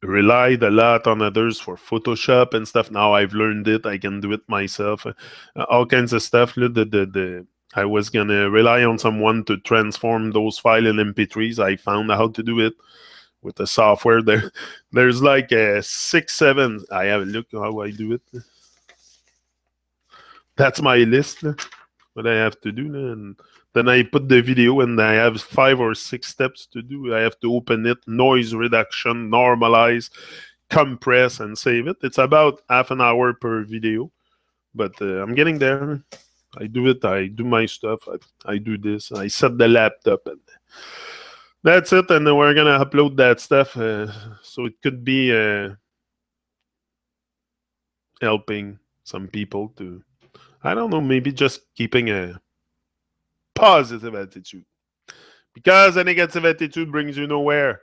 relied a lot on others for Photoshop and stuff. Now I've learned it. I can do it myself. All kinds of stuff. I was gonna rely on someone to transform those files in MP3s. I found out how to do it with the software. There's like 6, 7. I have a look how I do it. That's my list. What I have to do, and then I put the video, and I have 5 or 6 steps to do. I have to open it, noise reduction, normalize, compress, and save it. It's about half an hour per video, but I'm getting there. I do it. I do my stuff. I do this. I set the laptop, and that's it. And then we're gonna upload that stuff, so it could be helping some people to, I don't know, maybe just keeping a positive attitude. Because a negative attitude brings you nowhere.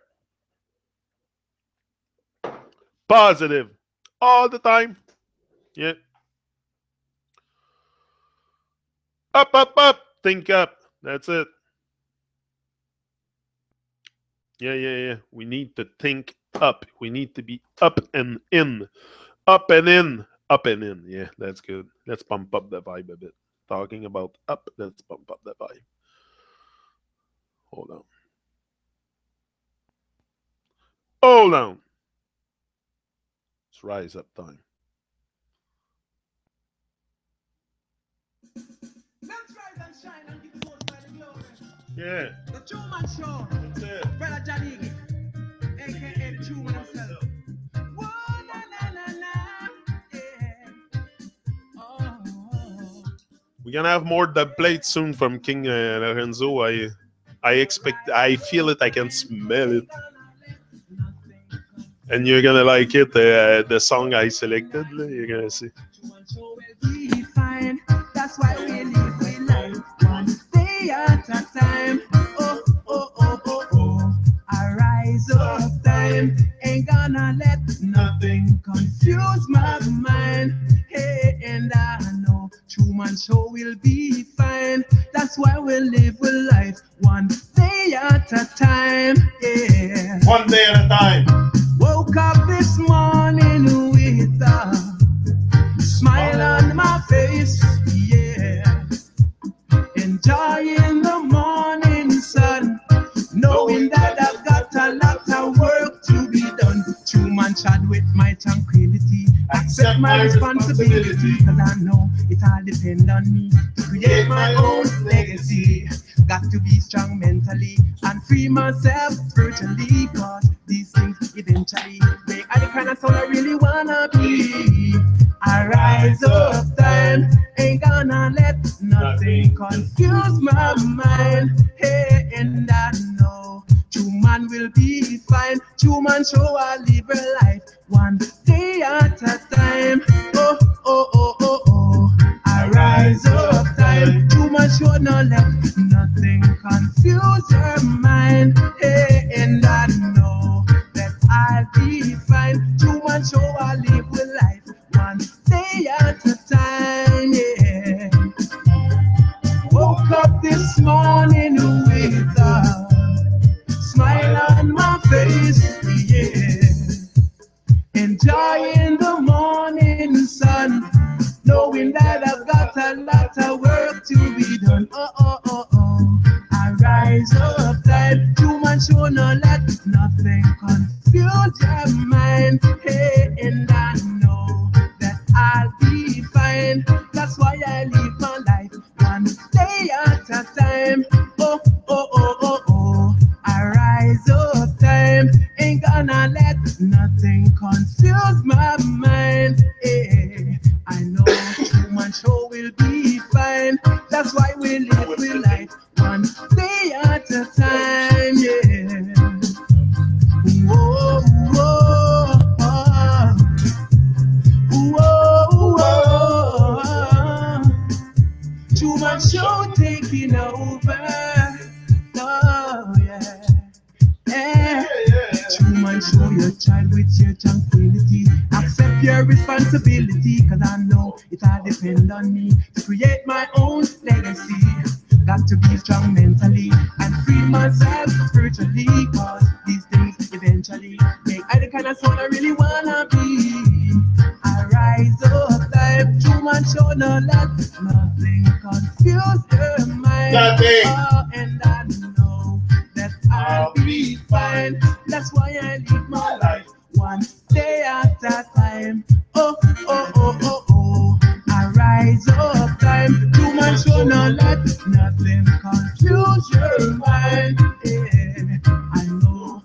Positive. All the time. Yeah. Up, up, up. Think up. That's it. Yeah. We need to think up. We need to be up and in. Up and in. Up and in. Yeah, that's good. Let's pump up the vibe a bit. Talking about up, let's pump up the vibe. Hold on. Hold on. It's rise up time. Yeah. The Truman Show. That's it. Brother Johnny, aka the Truman himself. Whoa, na na na na. Yeah. Oh. We're gonna have more dub plates soon from King Lorenzo. I expect, I feel it, I can smell it. And you're gonna like it, the song I selected, you're gonna see. That's why we live with life one day at a time. Oh, oh, oh, oh, oh. I rise up time. Ain't gonna let nothing confuse my mind. Hey, and I know Truman Show will be fine. That's why we live with life one day at a time. Yeah. One day at a time. Woke up this morning with a smile on my face, yeah. Enjoying the morning sun, knowing that I've got a lot of work to be done. Truman chat with my tranquility, accept my responsibility, cause I know it all depends on me to create my own legacy. Got to be strong mentally and free myself spiritually, cause these things eventually make I the kind of soul I really wanna be. I rise up time, ain't gonna let nothing confuse my mind. Hey, and I know Truman will be fine. Truman Show I live a life one day at a time. Oh, oh, oh, oh, oh. I rise up time. Truman Show no let nothing confuse your mind. Hey, and I know that I'll be fine. Truman Show I live with life one day at a time. Yeah. Woke up this morning with a smile on my face. Yeah. Enjoying the morning sun, knowing that I've got a lot of work to be done. Oh, oh, oh, oh. I rise up time. Truman Show no let nothing confuse your mind. Hey, and I know that I'll be fine. That's why I live my life one day at a time. Oh, oh, oh, oh, oh. I rise up time. Ain't gonna let nothing confuse my mind. Hey, I know Truman Show will be fine. That's why we live with life one day at a time. Yeah. Whoa, whoa, oh. Whoa, whoa. Truman Show taking over. Oh, yeah. Yeah. Truman Show your child with your tranquility. Accept your responsibility, cause I know it all depends on me to create my own legacy. Got to be strong mentally and free myself spiritually, cause these things eventually make I the kind of soul I really wanna be. I rise up time. Truman Show no let nothing confuse your mind. Nothing. Oh, and I know that I'll be fine. That's why I live my life one day at a time. Oh, oh, oh, oh, oh. I rise up time. Truman Show no let nothing confuse your mind. Yeah, I know.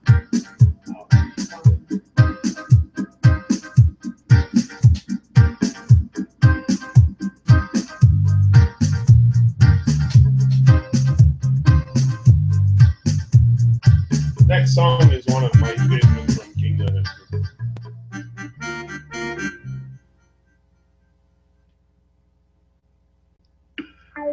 Next song is one of my favorites from King Lorenzo.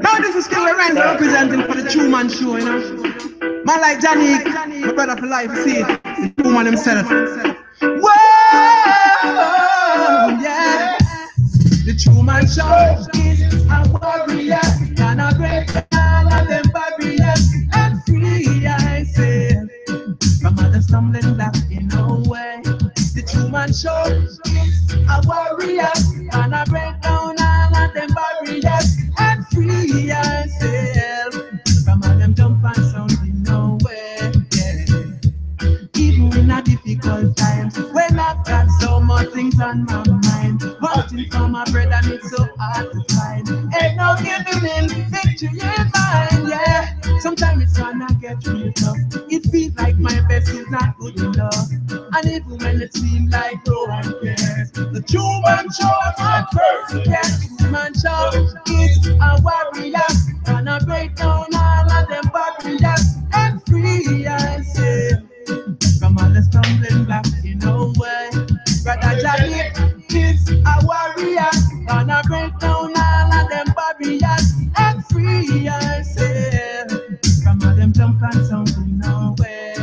Now this is King Lorenzo representing for the Truman Show, you know. Man like Johnny, my brother for life, see it. The Truman himself. Whoa, yeah. The Truman Show is a warrior, gonna break all of them barriers and free ourselves from all the stumbling blocks in our way. The Truman Show is a warrior, gonna break down all of them barriers and free ourselves from all them jump and sound in our way. Yeah. Even in a difficult times, when I've got so much things on my mind, hunting for my bread and it's so hard to find. Ain't no giving man show and persevere. True man show is a warrior, gonna break down all of them barriers and free yourself from all the stumbling blocks in no way. Brother Johnny is a warrior, gonna break down all of them barriers and free yourself from all them jump and sound in no way.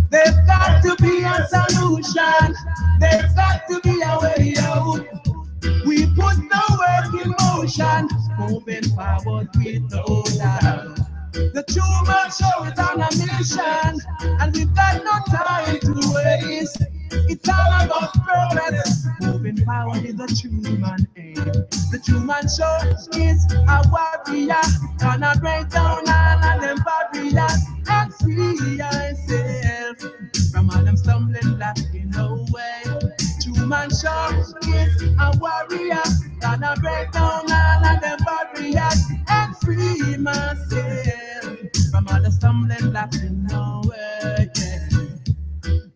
There's got to be a solution. There's got to be a way out. We put the work in motion, moving forward with no doubt. The true man show is on a mission, and we've got no time to waste. It's all about progress. Moving forward is the true man aim. The true man show is a warrior, gonna break down all of them barriers and free yourself from all them stumbling blocks in no way. True man show is a warrior, gonna break down all of them barriers and free myself from all the stumbling blocks in no way.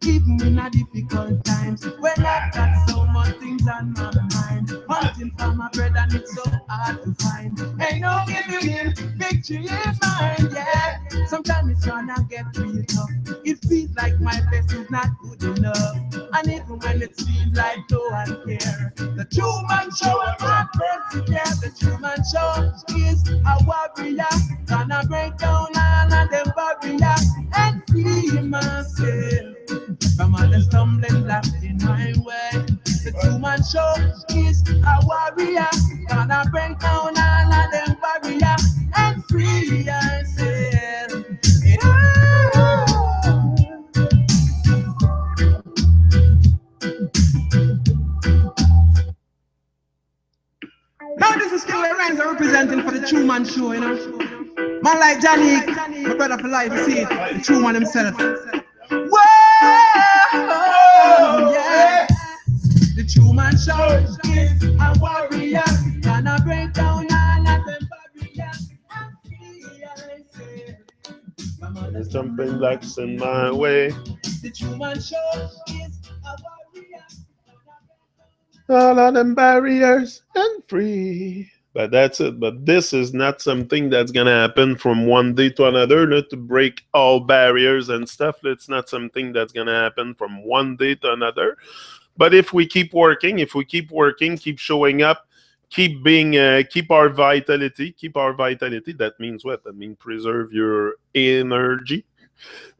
Even in a difficult times, when I've got so much things on my mind, hunting for my bread and it's so hard to find. Ain't no giving, victory is mine, yeah. Sometimes it's gonna get real tough. It feels like my best is not good enough, and even when it seems like no one care, the true man show and persevere. The true man show is a warrior, gonna break down all of them barriers and free myself from all the stumbling blocks in my way. The true man show is a warrior, gonna break down all of them barriers and free yourself. Now this is still the Renzo representing for the true man show, you know. Man like Johnny, my brother for life, you see it, the true man himself. Whoa, yeah. The true man show is a warrior, gonna break down all of them barriers and free yourself. There's jumping blacks in my way. The true man show is a warrior, all of them barriers and free. But that's it. But this is not something that's going to happen from one day to another, to break all barriers and stuff. It's not something that's going to happen from one day to another. But if we keep working, keep showing up, keep our vitality, that means what? That means preserve your energy.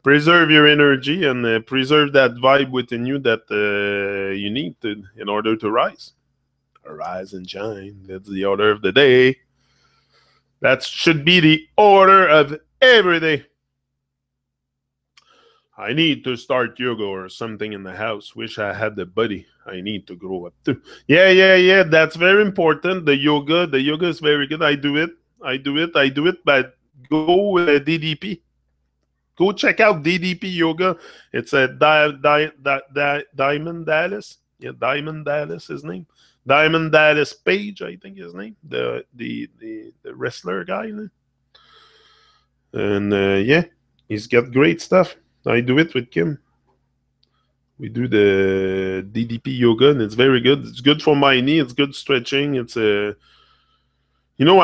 Preserve your energy and preserve that vibe within you that you need in order to rise. Rise and shine. That's the order of the day. That should be the order of every day. I need to start yoga or something in the house. Wish I had the body I need to grow up to. Yeah. That's very important. The yoga is very good. I do it. But go with DDP. Go check out DDP Yoga. It's a Diamond Dallas. Yeah, Diamond Dallas, his name. Diamond Dallas Page, I think his name. The wrestler guy. And yeah, he's got great stuff. I do it with Kim. We do the DDP Yoga, and it's very good. It's good for my knee. It's good stretching. It's I'm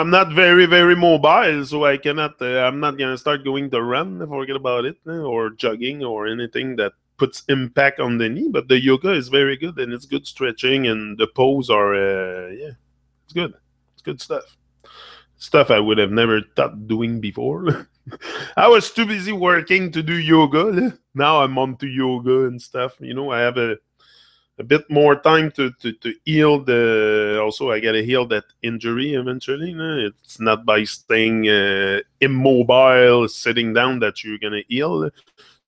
not very, very mobile, so I cannot. I'm not gonna start going to run. Forget about it, or jogging, or anything that puts impact on the knee. But the yoga is very good, and it's good stretching, and the pose are it's good. It's good stuff. Stuff I would have never thought doing before. I was too busy working to do yoga. Now I'm on to yoga and stuff. I have a bit more time to heal also I gotta heal that injury eventually. It's not by staying immobile, sitting down, that you're gonna heal.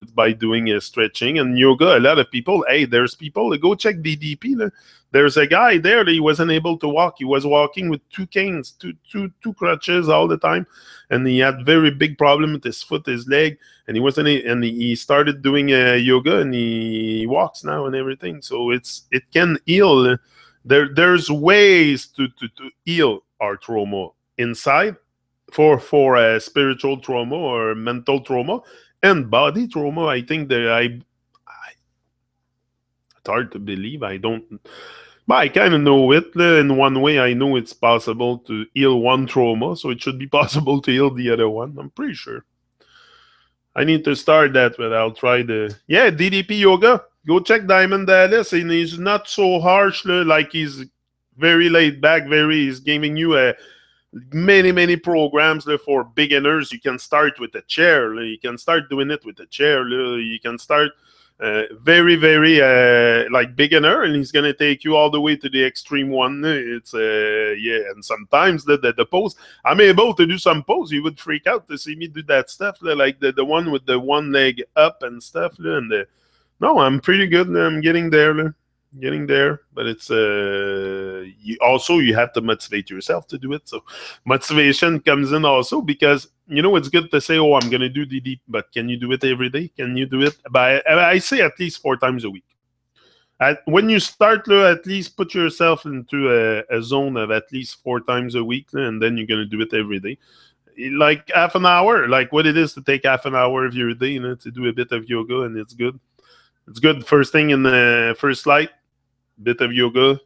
It's by doing stretching and yoga. A lot of people, there's people, go check DDP. There's a guy there that he wasn't able to walk. He was walking with two canes, two crutches all the time, and he had very big problem with his foot, his leg, and he started doing yoga, and he walks now and everything. So it can heal. There's ways to heal our trauma inside for spiritual trauma or mental trauma and body trauma. I think that it's hard to believe. But I kind of know it. In one way, I know it's possible to heal one trauma, so it should be possible to heal the other one. I'm pretty sure. I need to start that, but I'll try the... Yeah, DDP Yoga. Go check Diamond Dallas, and he's not so harsh, like he's very laid back, he's giving you many programs for beginners. You can start with a chair. You can start doing it with a chair. You can start very like beginner, and he's gonna take you all the way to the extreme one. It's yeah, and sometimes the pose, I'm able to do some pose. You would freak out to see me do that stuff, like the one with the one leg up and stuff. And no, I'm pretty good. I'm getting there. Getting there, but it's you have to motivate yourself to do it. So motivation comes in also, because it's good to say, oh, I'm gonna do DD, but can you do it every day? Can you do it I say at least 4 times a week. When you start, at least put yourself into a zone of at least 4 times a week, and then you're gonna do it every day, like half an hour, like what it is to take half an hour of your day, to do a bit of yoga. And it's good. It's good first thing in the first light. Bit of yoga,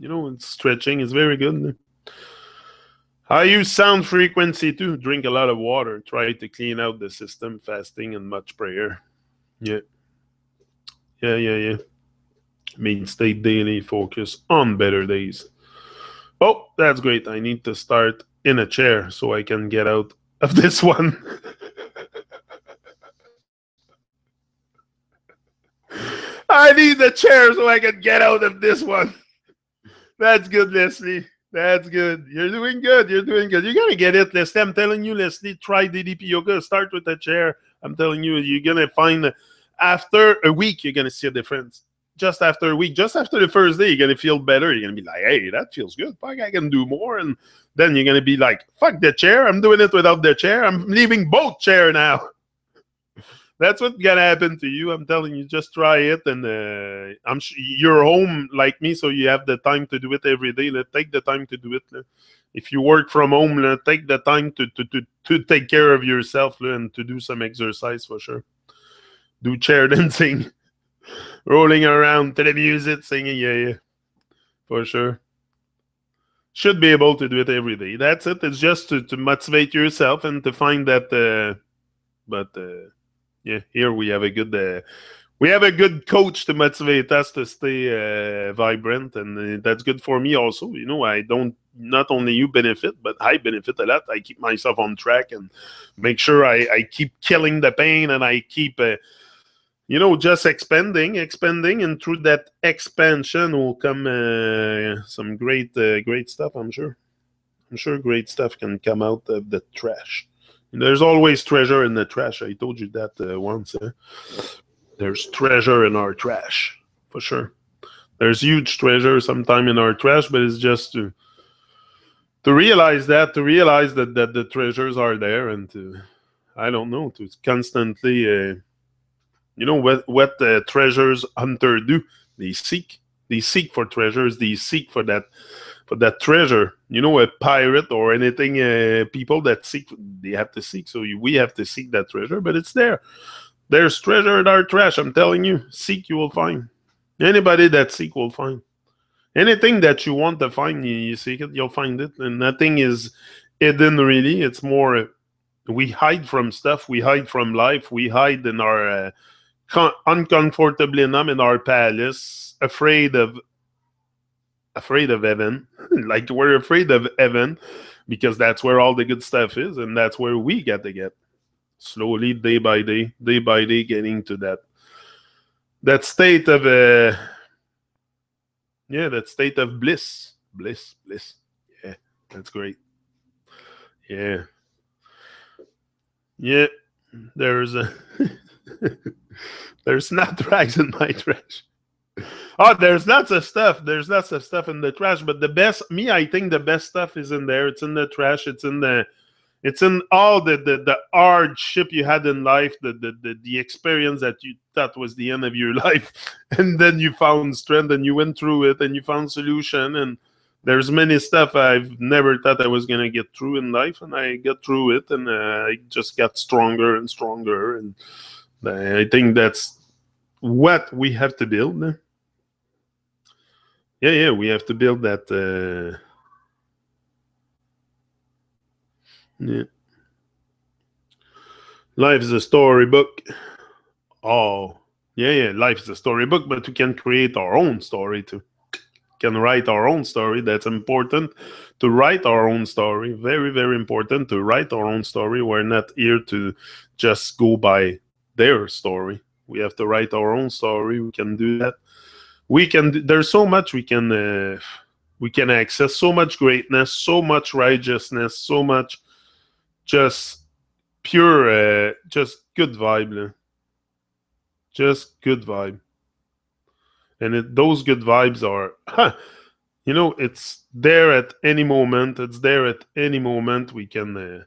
and stretching is very good. I use sound frequency too. Drink a lot of water. Try to clean out the system. Fasting and much prayer. Yeah. Stay daily. Focus on better days. Oh, that's great. I need to start in a chair so I can get out of this one. I need the chair so I can get out of this one. That's good, Leslie. That's good. You're doing good. You're doing good. You're going to get it, Leslie. I'm telling you, Leslie, try DDP Yoga. Start with a chair. I'm telling you, you're going to find, after a week, you're going to see a difference. Just after a week, just after the first day, you're going to feel better. You're going to be like, hey, that feels good. Fuck, I can do more. And then you're going to be like, fuck the chair. I'm doing it without the chair. I'm leaving both chair now. That's what's gonna happen to you. I'm telling you, just try it, and I'm sure you're home like me, so you have the time to do it every day. Take the time to do it. If you work from home, take the time to take care of yourself and to do some exercise for sure. Do chair dancing, rolling around to the music, singing, yeah, for sure. Should be able to do it every day. That's it. It's just to motivate yourself and to find that. Yeah, here we have a good coach to motivate us to stay vibrant, and that's good for me also. I don't, not only you benefit, but I benefit a lot. I keep myself on track and make sure I keep killing the pain, and I keep just expanding, and through that expansion will come some great stuff. I'm sure great stuff can come out of the trash. There's always treasure in the trash. I told you that once. There's treasure in our trash, for sure. There's huge treasure sometime in our trash, but it's just to realize that, the treasures are there, and to constantly, what the treasures hunter do. They seek for treasures. They seek for that treasure. A pirate or anything, people that seek, they have to seek. So we have to seek that treasure, but it's there. There's treasure in our trash. I'm telling you, seek, you will find. Anybody that seek will find. Anything that you want to find, you seek it, you'll find it. And nothing is hidden, really. It's more, we hide from stuff. We hide from life. We hide in our uncomfortably numb in our palace, afraid of heaven. Like, we're afraid of heaven because that's where all the good stuff is, and that's where we get to get slowly, day by day, getting to that state of that state of bliss. Yeah, that's great. Yeah, there's not rags in my trash. Oh, there's lots of stuff. There's lots of stuff in the trash, but I think the best stuff is in there. It's in the trash. It's in all the hardship you had in life, the experience that you thought was the end of your life, and then you found strength, and you went through it, and you found solution. And there's many stuff I've never thought I was gonna get through in life, and I got through it, and I just got stronger and stronger. And I think that's what we have to build. Yeah, we have to build that. Yeah. Life is a storybook. Oh, yeah. Life is a storybook, but we can create our own story too. Can write our own story. That's important to write our own story. Very, very important to write our own story. We're not here to just go by their story. We have to write our own story. We can do that. There's so much we can access. So much greatness. So much righteousness. So much just pure, just good vibe. Just good vibe. And those good vibes are, it's there at any moment. It's there at any moment. We can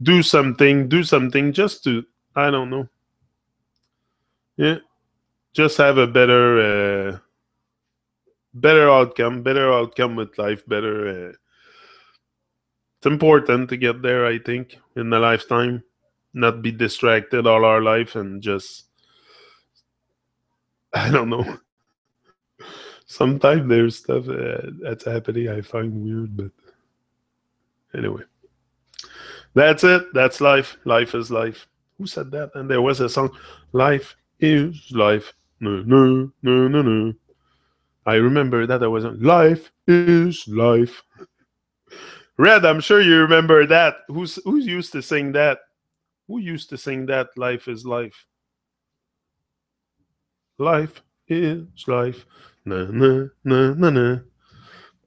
do something just to, I don't know. Yeah, just have a better outcome with life. Better. It's important to get there, I think, in a lifetime. Not be distracted all our life and just, I don't know. Sometimes there's stuff that's happening I find weird, but anyway. That's it. That's life. Life is life. Who said that? And there was a song, Life is Life. No, no, no, no, no. I remember that. I was on Life is Life. Red, I'm sure you remember that. Who used to sing that? Who used to sing that? Life is Life. Life is Life. Na na na na na.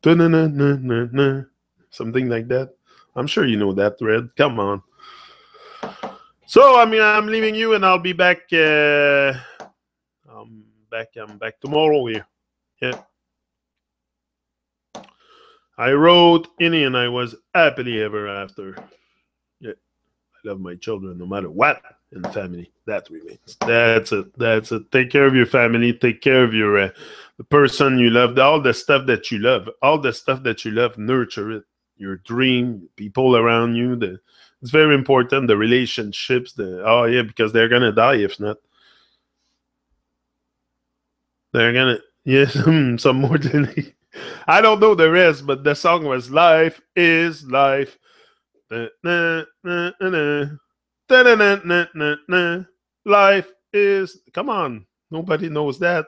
Na na na na na. Something like that. I'm sure you know that, Red. Come on. So I'm leaving you, and I'll be back. I'm back tomorrow here. Yeah. I wrote Inni and I was happily ever after. Yeah. I love my children no matter what in the family. That remains. That's it. That's it. Take care of your family. Take care of your the person you love. All the stuff that you love. All the stuff that you love. Nurture it. Your dream, people around you. It's very important. The relationships. Because they're gonna die if not. They're gonna some more than I don't know the rest, but the song was "Life is Life." Life is. Come on, nobody knows that.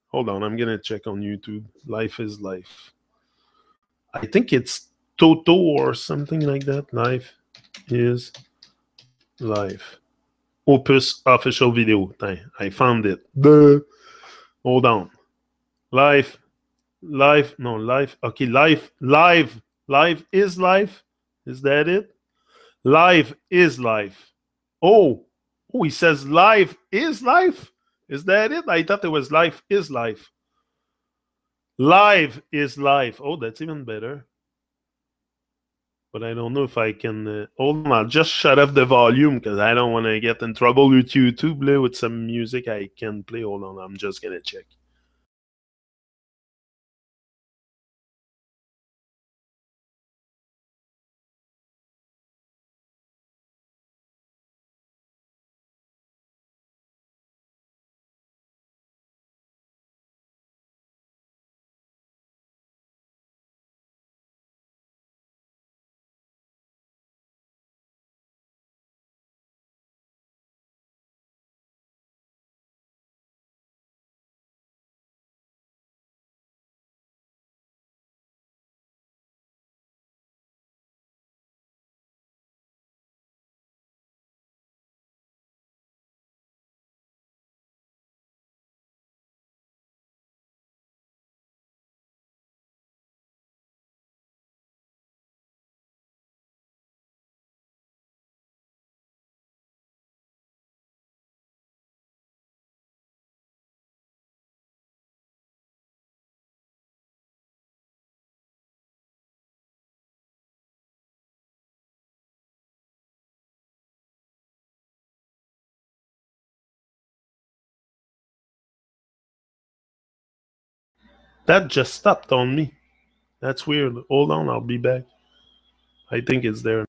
Hold on, I'm gonna check on YouTube. Life is life. I think it's Toto or something like that. Life is life. Opus official video. I found it. Hold on. Life life. Okay, life is life. Is that it? Life is life. Oh, he says life is life. Is that it? I thought it was life is life. Life is life. Oh, that's even better. But I don't know if I can. Hold on, I'll just shut off the volume because I don't want to get in trouble with YouTube with some music I can play. Hold on, I'm just gonna check. That just stopped on me. That's weird. Hold on, I'll be back. I think it's there.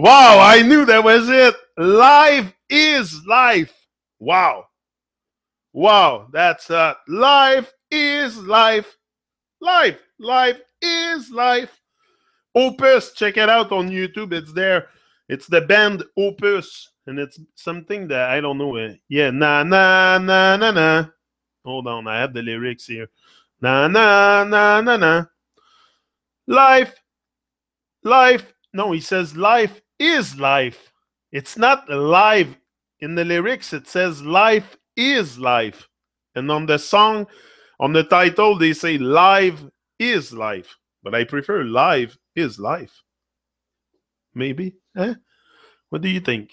Wow, I knew that was it. Life is life. Wow. Wow, that's life is life. Life. Life is life. Opus, check it out on YouTube. It's there. It's the band Opus. And it's something that I don't know. Yeah, na na na na na. Hold on, I have the lyrics here. Na na na na na. Life. Life. No, he says life is life. It's not live. In the lyrics, it says life is life. And on the song, on the title, they say live is life. But I prefer live is life. Maybe? Eh? What do you think?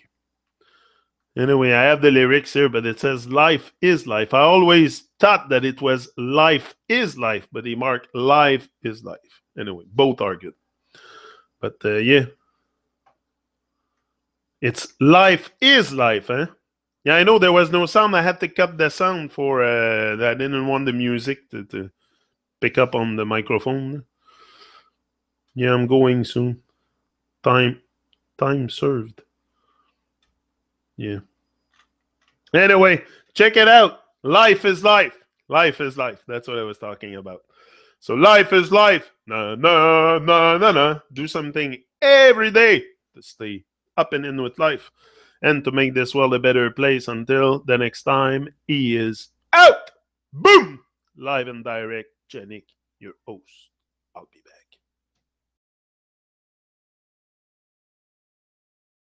Anyway, I have the lyrics here, but it says life is life. I always thought that it was life is life, but he marked life is life. Anyway, both are good. But yeah. It's life is life, eh? Yeah, I know there was no sound. I had to cut the sound for I didn't want the music to pick up on the microphone. Yeah, I'm going soon. Time served. Yeah. Anyway, check it out. Life is life. Life is life. That's what I was talking about. So life is life. Na na na na na. Do something every day to stay up and in with life and to make this world a better place. Until the next time, he is out. Boom! Live and direct, Janik, your host. I'll be back.